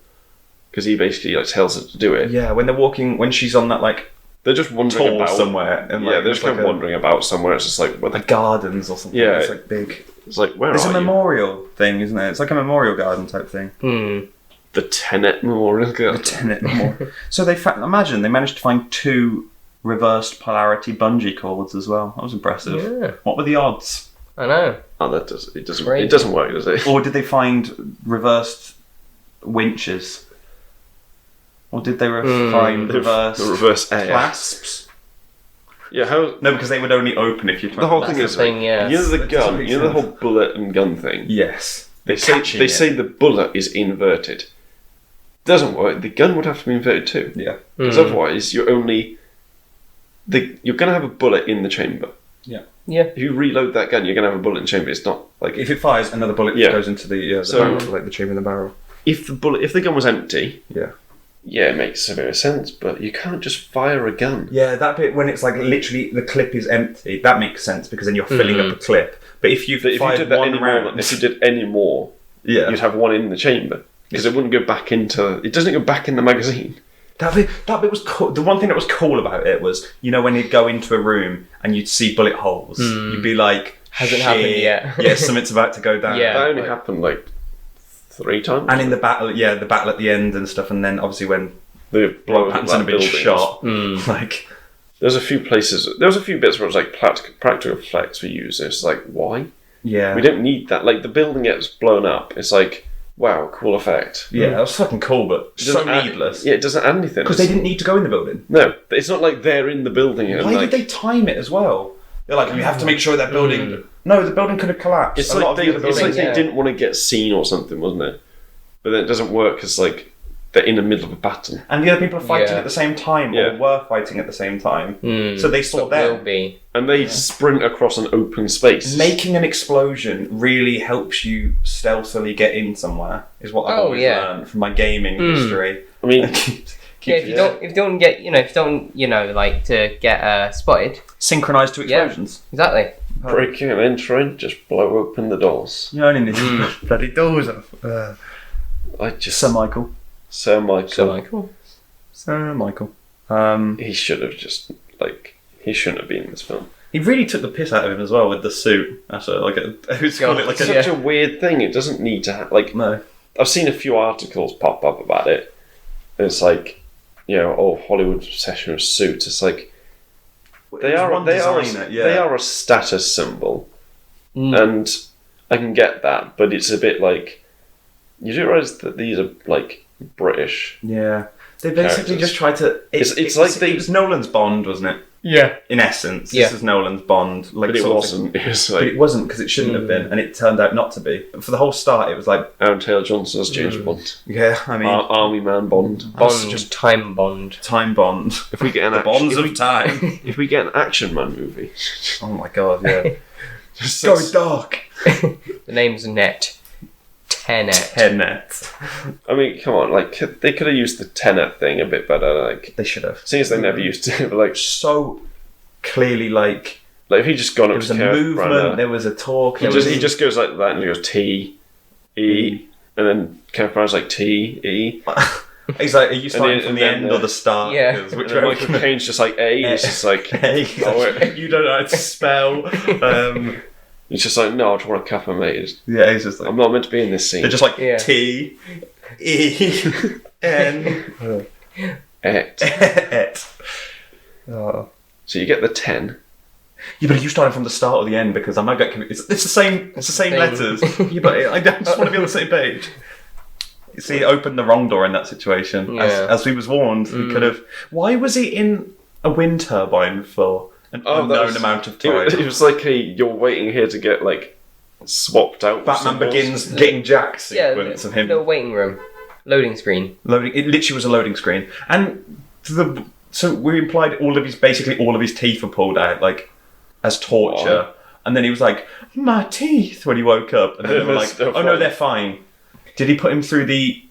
because he basically like tells her to do it. Yeah, when they're walking, when she's on that like They're just wandering tour about somewhere, and they're just kind of wandering about somewhere. It's just like where like gardens or something. Yeah. It's like big. it's like where There's are a you? memorial thing, isn't it? It's like a memorial garden type thing. The Tenet Memorial. The Tenet memorial. So imagine they managed to find 2 reversed polarity bungee cords as well. That was impressive. Yeah. What were the odds? I know. Oh, it doesn't Crazy. it doesn't work, does it? Or did they find reversed winches? Or did they find reversed The reverse air. clasps? Yeah, how No, because they would only open if you tried. the whole That's thing the is thing, yeah. you know the That doesn't gun, make you know the sense. whole bullet and gun thing. Yes. They say the bullet is inverted. Doesn't work. The gun would have to be inverted too, Yeah. because otherwise you're going to have a bullet in the chamber. Yeah. If you reload that gun, you're going to have a bullet in the chamber. It's not like If it fires, another bullet Yeah. goes into the So- barrel, like the chamber in the barrel. if the gun was empty. Yeah. Yeah, it makes a bit of sense, but you can't just fire a gun. Yeah, that bit when it's like literally the clip is empty, that makes sense because then you're filling up a clip. But if you But if you fired did that one any round, more, if you did any more, yeah, you'd have one in the chamber because it wouldn't go back into. It doesn't go back in the magazine. that bit was cool. The one thing that was cool about it was, when you'd go into a room and you'd see bullet holes, you'd be like, Hasn't happened "Shit, yet." Yeah, something's about to go down. Yeah. That only like- happened like 3 times. And in the battle, the battle at the end and stuff, and then obviously when the blowing Robert up Pattinson that had been building. shot, like There's a few places. There was a few bits where it was like practical effects we use. It's like why? yeah, We don't need that. Like the building gets blown up. It's like wow, cool effect. yeah, that was fucking cool, but It so doesn't add- needless. Yeah, it doesn't add anything. Because they didn't need to go in the building. No, it's not like they're in the building. And Why like, did they time it as well? They're like, we have to make sure that building. No, the building could have collapsed. It's A lot like of they, the other it's like buildings- they yeah. didn't want to get seen or something, wasn't it? But then it doesn't work because like they're in the middle of a battle. And the other people are fighting Yeah. at the same time, Yeah. or were fighting at the same time. Mm. So they saw But will them. be. And they sprint across an open space. Making an explosion really helps you stealthily get in somewhere, is what I've Oh, always yeah. learned from my gaming history. I mean, Yeah, if you don't get, like to get spotted. Synchronized to explosions. Exactly. breaking and entering, just blow open the doors. You only need to push bloody doors off. I just Sir Michael. Sir Michael. So like, cool. Sir Michael. He should have just he shouldn't have been in this film. He really took the piss out of him as well with the suit. That's who's called it like It's a such a weird thing. It doesn't need to like. no. I've seen a few articles pop up about it. And it's like, Hollywood's obsession with suits. It's like they are a status symbol, and I can get that, but it's a bit like you do realise that these are like British. Yeah, they basically characters. just tried to. It's like it was Nolan's Bond, wasn't it? Yeah. In essence, Yeah. this is Nolan's Bond. Like, But it sort of- wasn't. It was But like it wasn't because it shouldn't have been, and it turned out not to be. For the whole start, it was like, Aaron Taylor Johnson as James Bond, yeah, I mean, Army Man Bond. Bond, just time Bond. time Bond, If we get an the action, bonds of time. if we get an action man movie, Oh my god, yeah. Going dark. The name's Net. Tenet. Tenet. I mean, come on, like they could have used the Tenet thing a bit better. Like They should have. seeing as they never used it, but like So clearly, like if he just gone there up was to a Kenneth movement, Branagh, there was a talk. he just goes like that and he goes T, E, and then Kenneth Branagh's like T, E. He's like, are you starting then- from the and end then, or the start? Yeah. 'Cause And Which then way Michael Caine's just like A. It's just like you don't know how to spell. he's just like, no, I just want a cuppa, mate. Yeah, he's just like I'm not meant to be in this scene. they're just like Yeah. T, E, N, Et. Et. Oh. So you get the 10. Yeah, but you started from the start or the end because I might get confused. It's the same. It's the same Same. letters. Yeah, but I just want to be on the same page. You see, he opened the wrong door in that situation. Yeah. As we was warned, he could have. Why was he in a wind turbine for an unknown amount of time? It was like you're waiting here to get like swapped out. Batman symbols. Begins getting Jack sequence Yeah, of him little waiting room. Loading screen. loading. It literally was a loading screen, and so we implied basically all of his teeth were pulled out, like as torture. And then he was like, "My teeth," when he woke up, and then they were They're like, still "Oh no, fine." they're fine." Did he put him through the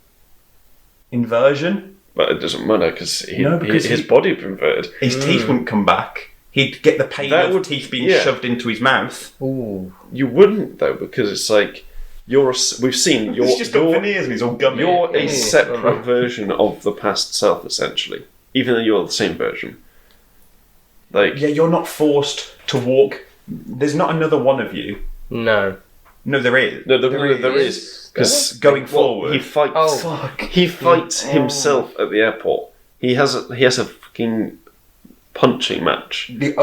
inversion? But it doesn't matter because because his he- body had been inverted. His teeth wouldn't come back. He'd get the pain That of would- teeth being yeah. shoved into his mouth. Ooh. You wouldn't though because it's like we've seen He's just got veneers and he's all gummy. you're a Yeah. separate version of the past self essentially, even though you're the same version. Like Yeah, you're not forced to walk. There's not another one of you. No. No, there is. no, there is because Going forward. he fights. Oh. Fuck. He fights himself at the airport. He has a fucking punching match. The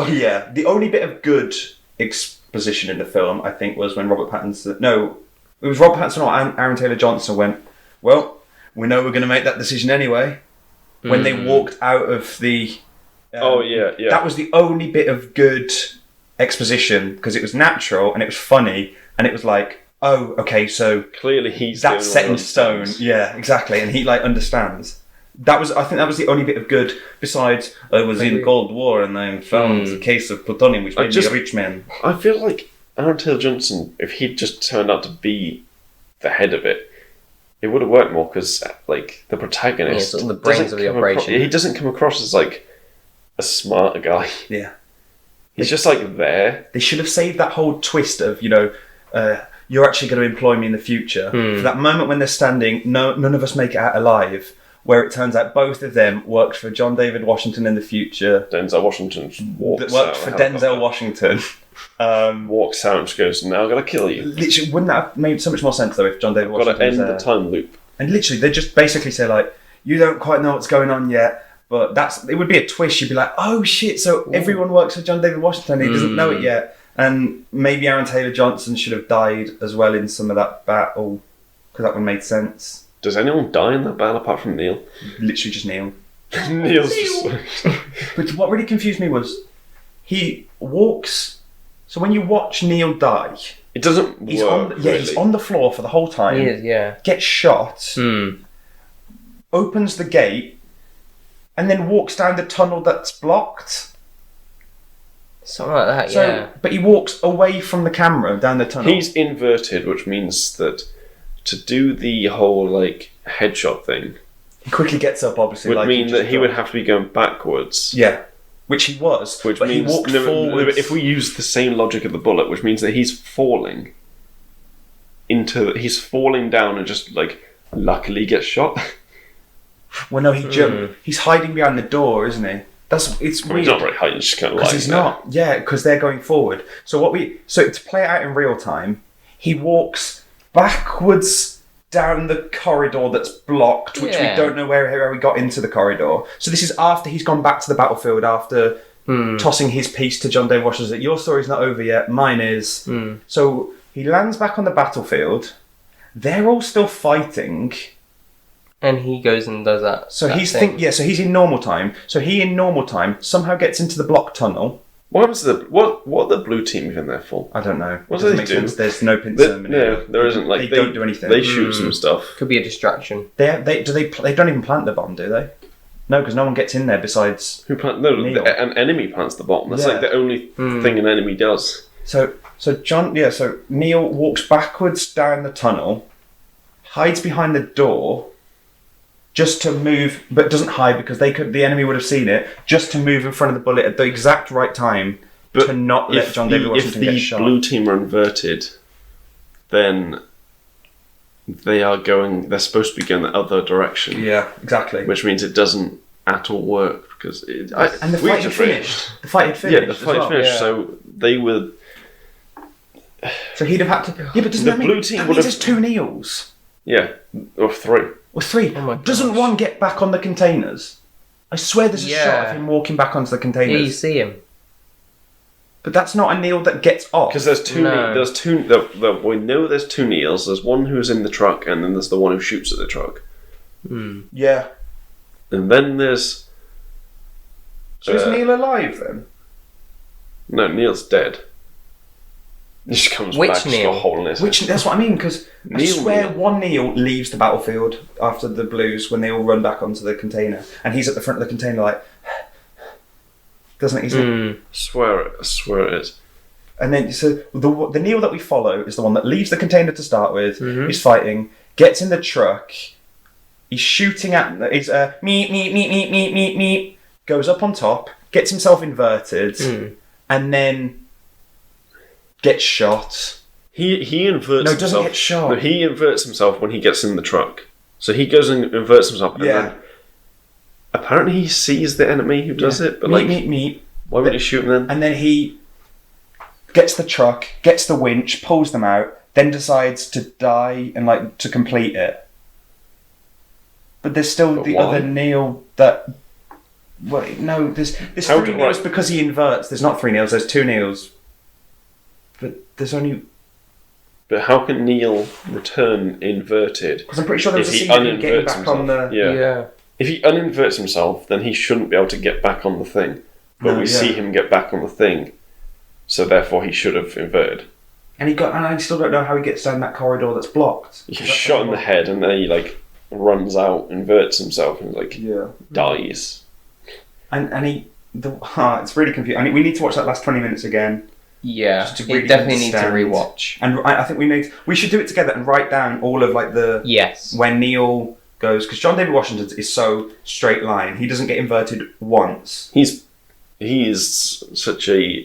only bit of good exposition in the film, I think, was when Robert Pattinson. No, it was Robert Pattinson or Aaron Taylor Johnson went, "Well, we know we're going to make that decision anyway." When they walked out of the. Oh, yeah. That was the only bit of good exposition because it was natural and it was funny and it was like, oh, okay, so Clearly, he's that's the set only in one stone. who understands. Yeah, exactly, and he like understands. I think that was the only bit of good. Besides, I was in Cold War and I found a case of plutonium, which made me a rich man. I feel like Aaron Taylor Johnson, if he'd just turned out to be the head of it, it would have worked more because, like, the protagonist, Yeah, sort of the brains doesn't of the come operation. he doesn't come across as like a smart guy. Yeah. He's just like there. They should have saved that whole twist of, you're actually going to employ me in the future. For that moment when they're standing, none of us make it out alive, where it turns out both of them worked for John David Washington in the future. Denzel Washington just walks That worked out. for Denzel Washington. Walks out and just goes, "Now I'm gonna kill you. Literally, wouldn't that have made so much more sense though if John David Got to Washington end was the there? time loop." And literally, they just basically say like, you don't quite know what's going on yet, but it would be a twist. You'd be like, oh shit, so everyone works for John David Washington, he doesn't know it yet. And maybe Aaron Taylor Johnson should have died as well in some of that battle, because that would make sense. Does anyone die in that battle apart from Neil? Literally just Neil. Neil's just But what really confused me was, he walks, so when you watch Neil die, it doesn't he's work. he's on the floor for the whole time, He is, yeah. gets shot, opens the gate, and then walks down the tunnel that's blocked. Something like that, So, yeah. but he walks away from the camera down the tunnel. He's inverted, which means that to do the whole like headshot thing He quickly gets up, obviously. would like mean just that he would dropped. have to be going backwards. Yeah, which he was. Which but means he walked no, forward. but if we use the same logic of the bullet, which means that he's falling down and just like luckily gets shot. Well, no, he jumped. He's hiding behind the door, isn't he? It's He's weird. not very high, he's just kind of Because like he's not. Yeah, because they're going forward. So to play it out in real time, he walks backwards down the corridor that's blocked, which Yeah. we don't know where he got into the corridor. So this is after he's gone back to the battlefield after tossing his piece to John David Washington. That your story's not over yet, mine is. So he lands back on the battlefield. They're all still fighting. And he goes and does that. So that he's thing. so he's in normal time. So he in normal time somehow gets into the block tunnel. What happens to what are the blue team even there for? I don't know. What It do doesn't they make do? sense. There's no pin No, ceremony. there isn't. Like they don't do anything. They shoot some stuff. Could be a distraction. They don't even plant the bomb, do they? No, because no one gets in there besides. Who plant? No, Neil. an enemy plants the bomb. That's Yeah. like the only thing an enemy does. So So Neil walks backwards down the tunnel, hides behind the door, just to move, but doesn't hide because the enemy would have seen it, just to move in front of the bullet at the exact right time to not let John David Washington get shot. If the blue team are inverted, then they're supposed to be going the other direction. Yeah, exactly. Which means it doesn't at all work because and the fight had finished. The fight had finished. Yeah, the fight finished. Yeah. So they were. So he'd have had to. Yeah, but doesn't that mean there's 2 Neils? Yeah, or 3. Or 3. Oh my gosh. Doesn't one get back on the containers? I swear there's a shot of him walking back onto the containers. Yeah, you see him. But that's not a Neil that gets off. Because there's 2. No. There's 2. We know there's 2 Neils. There's one who's in the truck, and then there's the one who shoots at the truck. Yeah. And then there's. So is Neil alive then? No, Neil's dead. He just comes Which back, Neil? got a hole in his head. That's what I mean, because I swear one Neil leaves the battlefield after the Blues when they all run back onto the container, and he's at the front of the container like, doesn't he? I swear it is. And then so the Neil that we follow is the one that leaves the container to start with. He's fighting, gets in the truck, he's shooting at, he's meep, goes up on top, gets himself inverted, and then gets shot. He inverts himself. No, doesn't get shot. No, he inverts himself when he gets in the truck. So he goes and inverts himself, and then apparently he sees the enemy who does it, but meep. Why would he shoot him then? And then he gets the truck, gets the winch, pulls them out, then decides to die and to complete it. But there's still other Neil that. Well, no, there's 3 Neils because he inverts. There's not 3 Neils. There's 2 Neils. But there's only. But how can Neil return inverted? Because I'm pretty sure there was a scene of him getting back on the. Yeah. If he uninverts himself, then he shouldn't be able to get back on the thing. But we see him get back on the thing, so therefore he should have inverted. And I still don't know how he gets down that corridor that's blocked. He's shot in the head, and then he runs out, inverts himself, and dies. And it's really confusing. I mean, we need to watch that last 20 minutes again. Yeah, really definitely need to rewatch. And I think we should do it together and write down all of the when Neil goes, because John David Washington is so straight line. He doesn't get inverted once. He's really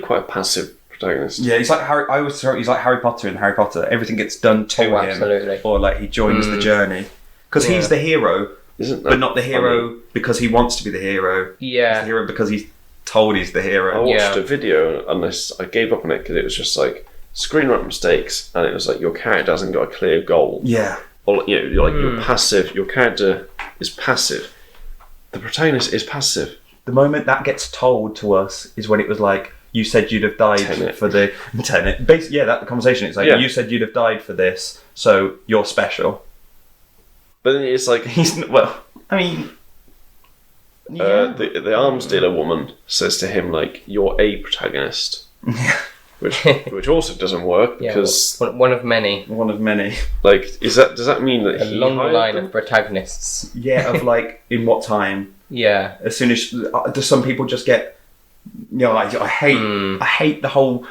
quite a passive protagonist. Yeah, he's like Harry. I always thought he's like Harry Potter in Harry Potter. Everything gets done to him, absolutely. Or he joins the journey because he's the hero, but not the hero because he wants to be the hero. Yeah, he's the hero because he's told he's the hero. I watched a video and I gave up on it because it was just screenwriting mistakes, and it was your character hasn't got a clear goal. Yeah, or you're passive. Your character is passive. The protagonist is passive. The moment that gets told to us is when it was you said you'd have died for the Tenet. Basically, that conversation. It's you said you'd have died for this, so you're special. But then it's he's I mean. The arms dealer woman says to him you're a protagonist, which also doesn't work because one of many. One of many. Does that mean that a long line of protagonists? Yeah, of in what time? Yeah. As soon as do some people just get? I hate the whole.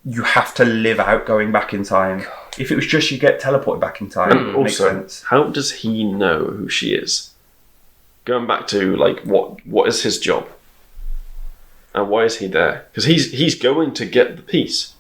You have to live out going back in time. If it was just you get teleported back in time, and also, makes sense. How does he know who she is? Going back to what is his job, and why is he there? Because he's going to get the piece.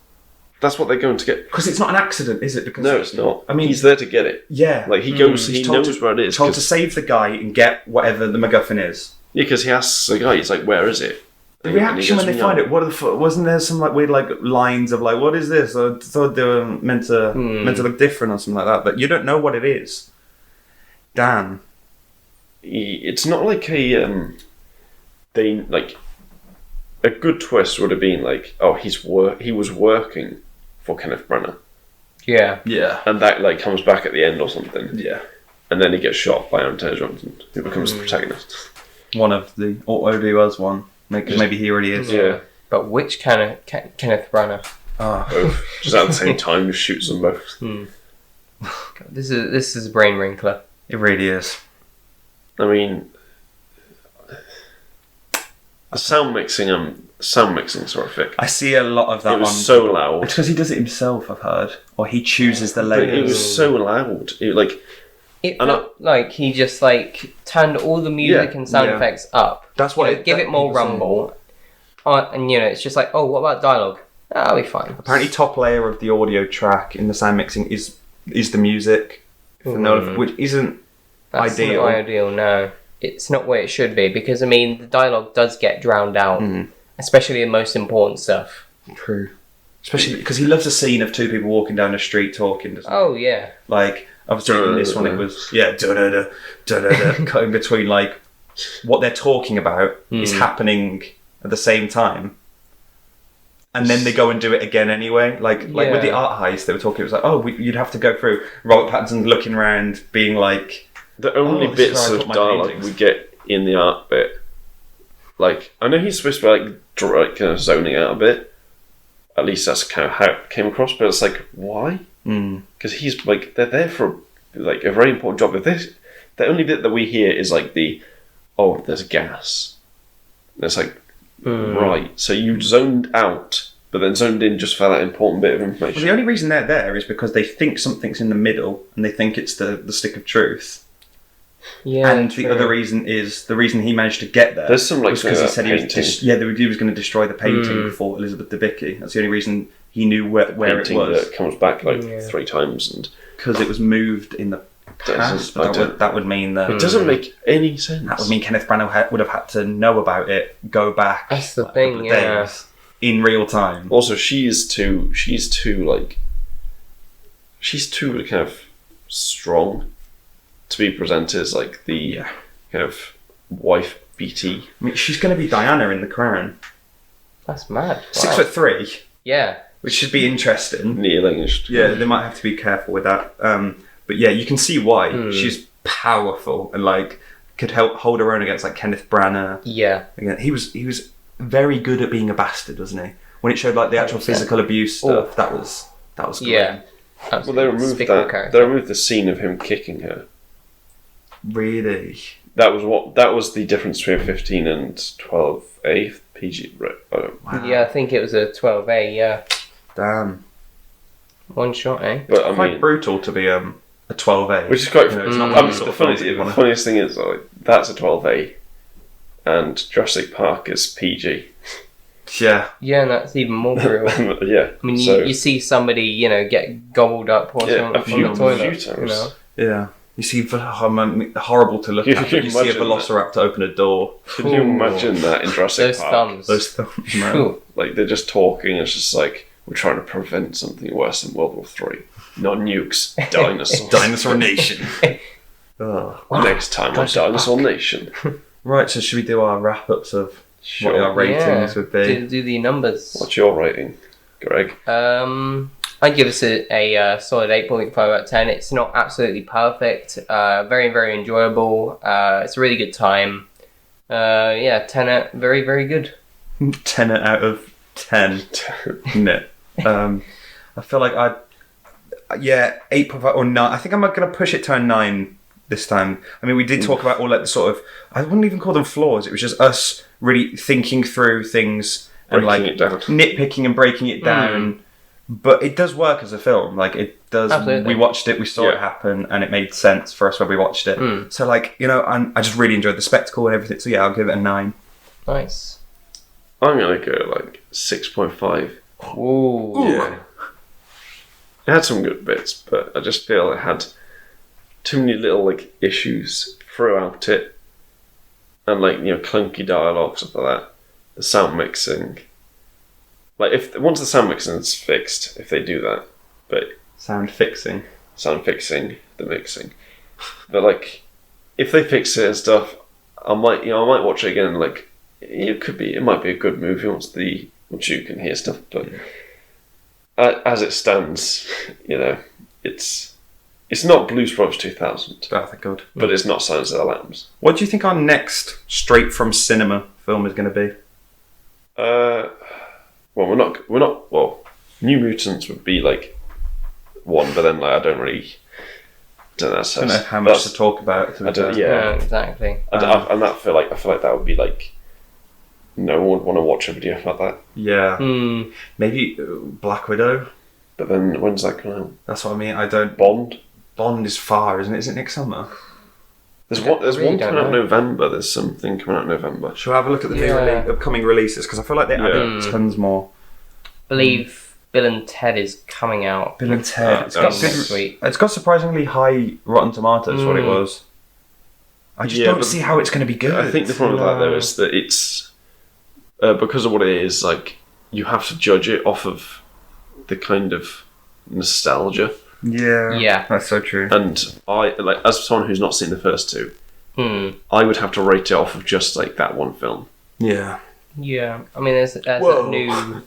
That's what they're going to get. Because it's not an accident, is it? Because no, it's not. I mean, he's there to get it. Yeah, he goes. He knows where it is. Told to save the guy and get whatever the MacGuffin is. Yeah, because he asks the guy. He's "Where is it?" The reaction when they find it. What wasn't there some weird lines of what is this? I thought they were meant to look different or something like that, but you don't know what it is. Damn. It's not a a good twist would have been he was working for Kenneth Branagh. Yeah, and that comes back at the end or something. Yeah, and then he gets shot by Aaron Taylor Johnson, who becomes the protagonist. One of the Obi was one. Maybe he already is. Yeah, but which Kenneth Branagh? Both, just at the same time, just shoots them both. God, this is a brain wrinkler. It really is. I mean, The sound mixing's horrific. I see a lot of that. It was so loud. It's because he does it himself, I've heard, or he chooses the But layers. it was so loud. It felt like he just like turned all the music and sound effects up. That's what You know, give it more rumble. And it's just like, oh, what about dialogue? That'll be fine. Apparently, top layer of the audio track in the sound mixing is the music, which isn't That's ideal. not ideal, no. It's not where it should be, because, I mean, the dialogue does get drowned out, especially the most important stuff. True. Especially because he loves a scene of two people walking down the street talking. Doesn't he? Oh, yeah. Like, obviously in this one it was, cutting between, like, what they're talking about is happening at the same time. And then they go and do it again anyway. Like with the art heist, they were talking, it was like, oh, you'd have to go through. Robert Pattinson looking around, being like... The only bits of dialogue we get in the art bit, like, I know he's supposed to be like kind of zoning out a bit. At least that's kind of how it came across. But it's like, why? Because he's like, they're there for like a very important job. If this, the only bit that we hear is like there's gas. And it's like, right. So you zoned out, but then zoned in just for that important bit of information. Well, the only reason they're there is because they think something's in the middle, and they think it's the stick of truth. Yeah, and the other reason is the reason he managed to get there. There's some like because he said he painting. he was going to destroy the painting before Elizabeth Debicki. That's the only reason he knew where it was. That comes back 3 times, and because it was moved in the past. That would mean that it doesn't make any sense. That would mean Kenneth Branagh would have had to know about it, go back. That's the thing, days, in real time. Also, she's too kind of strong to be presented as like the kind of wife BT. I mean, she's going to be Diana in The Crown. That's mad. Wow. 6'3". Yeah. Which should be interesting. Kneeling. Yeah, they might have to be careful with that. But yeah, you can see why. She's powerful and like could hold her own against like Kenneth Branagh. Yeah. Again, he was very good at being a bastard, wasn't he? When it showed like the actual physical abuse stuff, that was good. Yeah. Well, they removed that. They removed the scene of him kicking her. Really? That was the difference between 15 and 12A PG. Right? Wow. Yeah, I think it was a 12A. Yeah. Damn. One shot, eh? But it's quite brutal to be a 12A. Which is quite. It's not the funniest thing is that's a 12A, and Jurassic Park is PG. Yeah. Yeah, and that's even more brutal. Yeah. I mean, you see somebody, get gobbled up or something on the toilet. Yeah. You see, horrible to look at. You see a velociraptor open a door. Can you imagine that in Jurassic Park? Those thumbs, man. Like, they're just talking, it's just like, we're trying to prevent something worse than World War III. Not nukes, dinosaurs. Dinosaur Nation. Next time on Dinosaur Nation. Right, so should we do our wrap-ups of what our ratings would be? Do the numbers. What's your rating, Greg? I'd give this a solid 8.5 out of 10. It's not absolutely perfect. Very, very enjoyable. It's a really good time. Tenet, very, very good. 10 out of 10. No. I feel like 8.5 or 9. I think I'm going to push it to a 9 this time. I mean, we did talk about all like the sort of, I wouldn't even call them flaws. It was just us really thinking through things and nitpicking and breaking it down. But it does work as a film. Like, it does. Absolutely. We watched it, we saw it happen, and it made sense for us when we watched it. So, like, and I just really enjoyed the spectacle and everything. So, yeah, I'll give it a 9. Nice. I'm going to go, 6.5. Ooh. Yeah. It had some good bits, but I just feel it had too many little, issues throughout it. And, clunky dialogue, stuff like that. The sound mixing. Once the sound mixing is fixed, if they do that, but sound fixing, the mixing, but if they fix it and stuff, I might watch it again. It might be a good movie once you can hear stuff. But as it stands, it's not Blues Brothers 2000. That's good, but it's not Silence of the Lambs. What do you think our next straight from cinema film is going to be? Well, we're not. Well, New Mutants would be one, but then I don't know. I don't know how much to talk about. Yeah, exactly. And I feel like that would be no one would want to watch a video about that. Yeah. Maybe Black Widow. But then when's that coming out? That's what I mean. I don't. Bond is far, isn't it? Is it next summer? There's really one don't coming out in know. November. There's something coming out in November. Shall I have a look at the new upcoming releases? Because I feel like they added tons more. I believe Bill and Ted is coming out. Bill and Ted. It's got next week. It's got surprisingly high Rotten Tomatoes. What it was. I just don't but see how it's going to be good. I think the problem with that though is that it's because of what it is. Like you have to judge it off of the kind of nostalgia. Yeah. That's so true. And I like as someone who's not seen the first two, I would have to rate it off of just like that one film. Yeah. Yeah. I mean, there's a new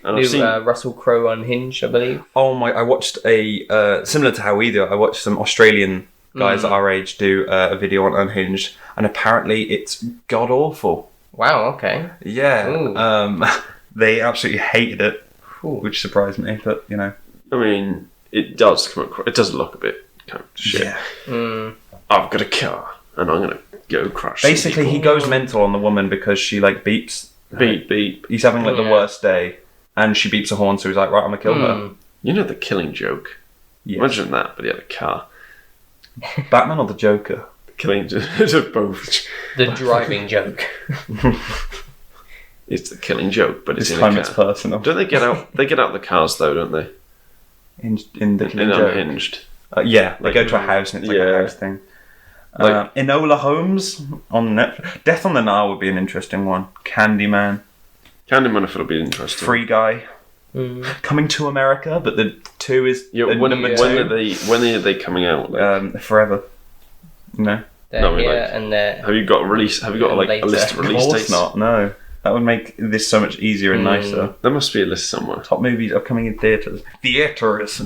And I've seen Russell Crowe Unhinged, I believe. Oh my! I watched a similar to how we do. I watched some Australian guys at our age do a video on Unhinged, and apparently it's god awful. Wow. Okay. Yeah. They absolutely hated it, Ooh. which surprised me. But you know, I mean, it does come across. It does look a bit kind of shit. yeah. I've got a car and I'm gonna go crash. some Basically, he people. goes mental on the woman because she like beeps. beep beep. He's having like the worst day, and she beeps a horn, so he's like, right, I'm gonna kill her. You know the Killing Joke. Yes. Imagine that, but he had a car. Batman or the Joker? The Killing Joke, both. The driving joke. It's the Killing Joke, but it's This in a time car. it's personal. Don't they get out? They get out the cars though, don't they? In the In Killing Joke. Unhinged. Yeah, they Like- go to a house and it's like a Yeah. house thing. Like- Enola Holmes on Netflix. Death on the Nile would be an interesting one. Candyman. Candyman, I thought would be interesting. Free Guy. Coming to America, but the 2 is Yeah, when number are 2. they coming out? Like, Forever. No. They're No, we here like- and they're... have you got a release? Have you got like a Later. list of Of release course dates? not, no. That would make this so much easier and nicer. There must be a list somewhere. Top movies upcoming in theatres. Theatres.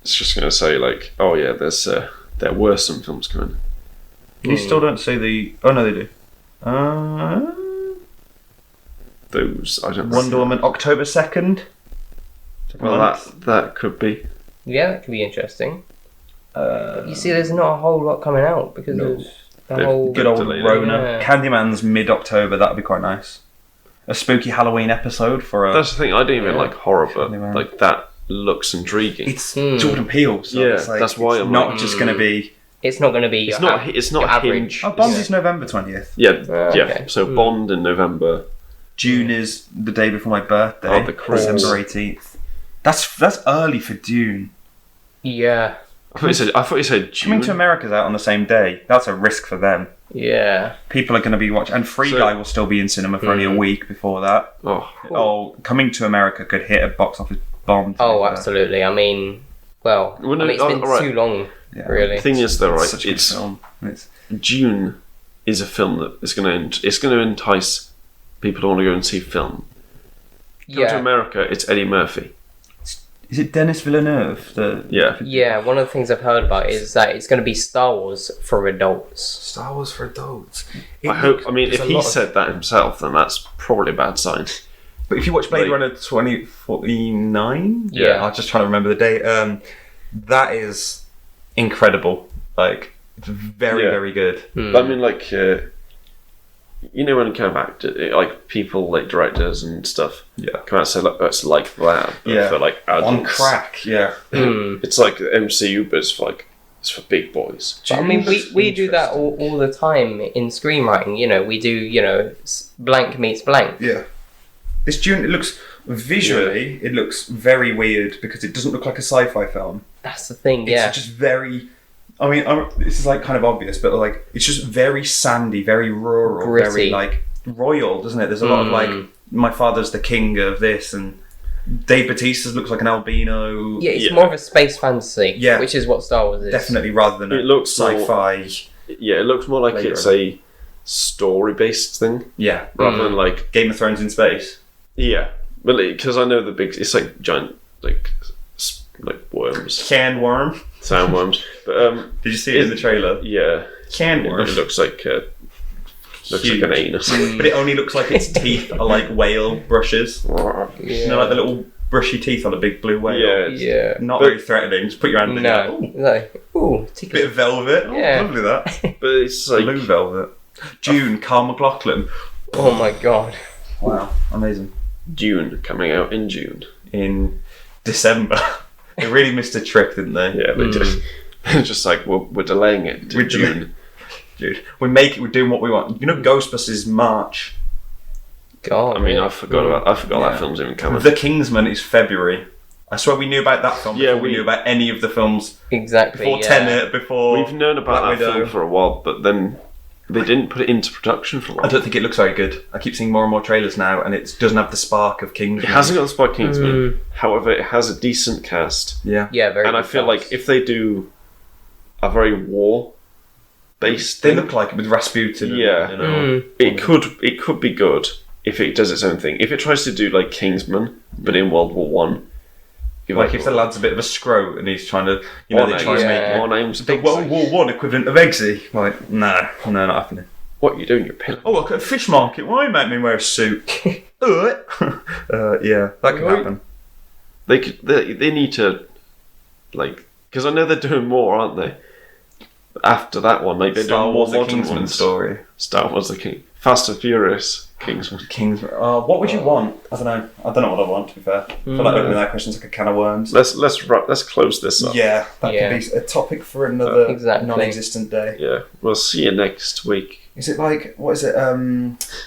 It's just gonna say like, oh yeah, there were some films coming. You still don't say the... Oh, no, they do. Those I don't. Wonder Woman, October 2nd. Well, that could be. Yeah, that could be interesting. You see, there's not a whole lot coming out because of the They've whole... Good old delayed it. Rona. Yeah. Candyman's mid-October. That'd be quite nice. A spooky Halloween episode for a... That's the thing. I don't even like horror, but Candyman. like that looks intriguing. It's Jordan Peele, so Yeah, it's like, that's why it's I'm not like, just going to be... It's not going to be It's your not. It's not your average. average. Oh, Bond is November 20th. Yeah, yeah. okay. So Bond in November. June is the day before my birthday. Oh, the cruise. December 18th. That's early for Dune. Yeah. I thought you said June. Coming to America's out on the same day. That's a risk for them. Yeah. People are going to be watching... And Free Guy will still be in cinema for only a week before that. Oh, Oh, Coming to America could hit a box office bomb. Oh, absolutely. I mean, well, Well, no, it's been alright. too long, Yeah. really. the thing is though, right? Such a good film. It's... June is a film that is going to entice people to want to go and see film. Go to Yeah. America, it's Eddie Murphy. Is it Denis Villeneuve? Yeah, one of the things I've heard about is that it's going to be Star Wars for adults. Star Wars for adults. I hope. I mean, if he said that himself, then that's probably a bad sign. But if you watch Blade Like- Runner 2049, Yeah. I'm just trying to remember the date. That is incredible. Like, it's very, Yeah. very good. But I mean, like, you know, when kind of like people, like directors and stuff, Yeah. come out and say, "Look, it's like that," but Yeah. for like adults. On crack, yeah. It's like the MCU, but it's for big boys. But, I mean, we do that all the time in screenwriting. You know, we do, blank meets blank. Yeah. This Dune, it looks visually, it looks very weird because it doesn't look like a sci-fi film. That's the thing, yeah. It's just very. I mean, this is like kind of obvious, but like it's just very sandy, very rural, Gritty. very like royal, doesn't it? There's a lot of like my father's the king of this, and Dave Bautista's looks like an albino. Yeah, it's Yeah. more of a space fantasy, Yeah. which is what Star Wars is. Definitely, rather than It looks sci-fi. Yeah, it looks more like Later it's a story-based thing Yeah, rather than like Game of Thrones in space. but because I know it's like giant like worms, Sandworm. sandworms. But Did you see it in the trailer? yeah, Sandworm. it looks like Huge. an anus. But it only looks like its teeth are like whale brushes. Yeah. You know, like the little brushy teeth on a big blue whale. Yeah, Yeah. Not But- very threatening. Just put your hand in No. it. Like, ooh, Bit of velvet. Oh, Yeah. lovely that. but it's like Blue velvet. June, Carl McLaughlin. Oh my god. Wow, amazing. Dune coming out in June. In December. They really missed a trick, didn't they? Yeah, they did. They're just like, we're delaying it to We're June. Dude, we're doing what we want. You know, Ghostbusters is March. God. I mean, I forgot that film's even coming. The Kingsman is February. I swear we knew about that film before we knew about any of the films. Exactly. Before Tenet, before... We've known about Black that Widow. film for a while, but then they didn't put it into production for a while. I don't think it looks very good. I keep seeing more and more trailers now, and it doesn't have the spark of Kingsman. It hasn't got the Spy Kingsman. However, it has a decent cast. Yeah. Yeah, very And I good feel cast. like if they do a very war-based They thing, look like it with Rasputin. Yeah. And, you know. it could be good if it does its own thing. If it tries to do like Kingsman, but in World War One, Like if the lad's a bit of a scrote and he's trying to, you know, they try and make more names. the World War One equivalent of Eggsy. Like, no, not happening. What are you doing? You're pillar. Oh, look at a fish market. Why make me wear a suit? Yeah, that could happen. They need to, like, because I know they're doing more, aren't they? After that one, like they're Star doing Wars: more The modern Kingsman ones. story. Star Wars: The King, Fast and Furious, Kingsman. Kingsman. What would you want? I don't know. I don't know what I want. To be fair, I feel like opening that question's like a can of worms. Let's close this up. Yeah, that Yeah. could be a topic for another Exactly. non-existent day. Yeah, we'll see you next week. Is it like what is it?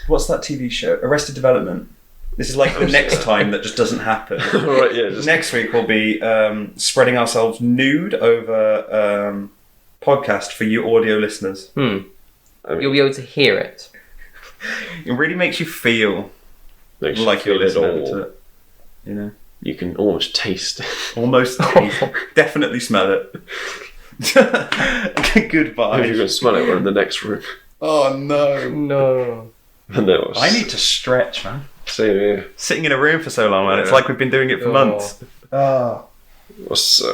What's that TV show? Arrested Development. This is like the next time that just doesn't happen. Right, yeah. Just, Next week we'll be spreading ourselves nude over podcast for you audio listeners. I mean, You'll be able to hear it. It really makes you feel makes you like you're feel it listening all. to it. You know, You can almost taste it. almost definitely smell it. If Goodbye. you can smell it, we're in the next room. Oh no! No. And then we'll I need to stretch, man. same here. Sitting in a room for so long, man. It's Yeah. like we've been doing it for Oh. months.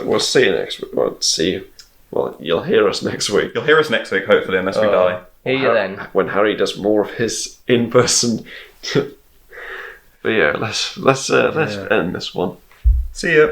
We'll see you next week. Well, see you. Well, you'll hear us next week. You'll hear us next week, hopefully, unless we die. Hear you then. When Harry does more of his in-person. But yeah, let's end this one. See ya.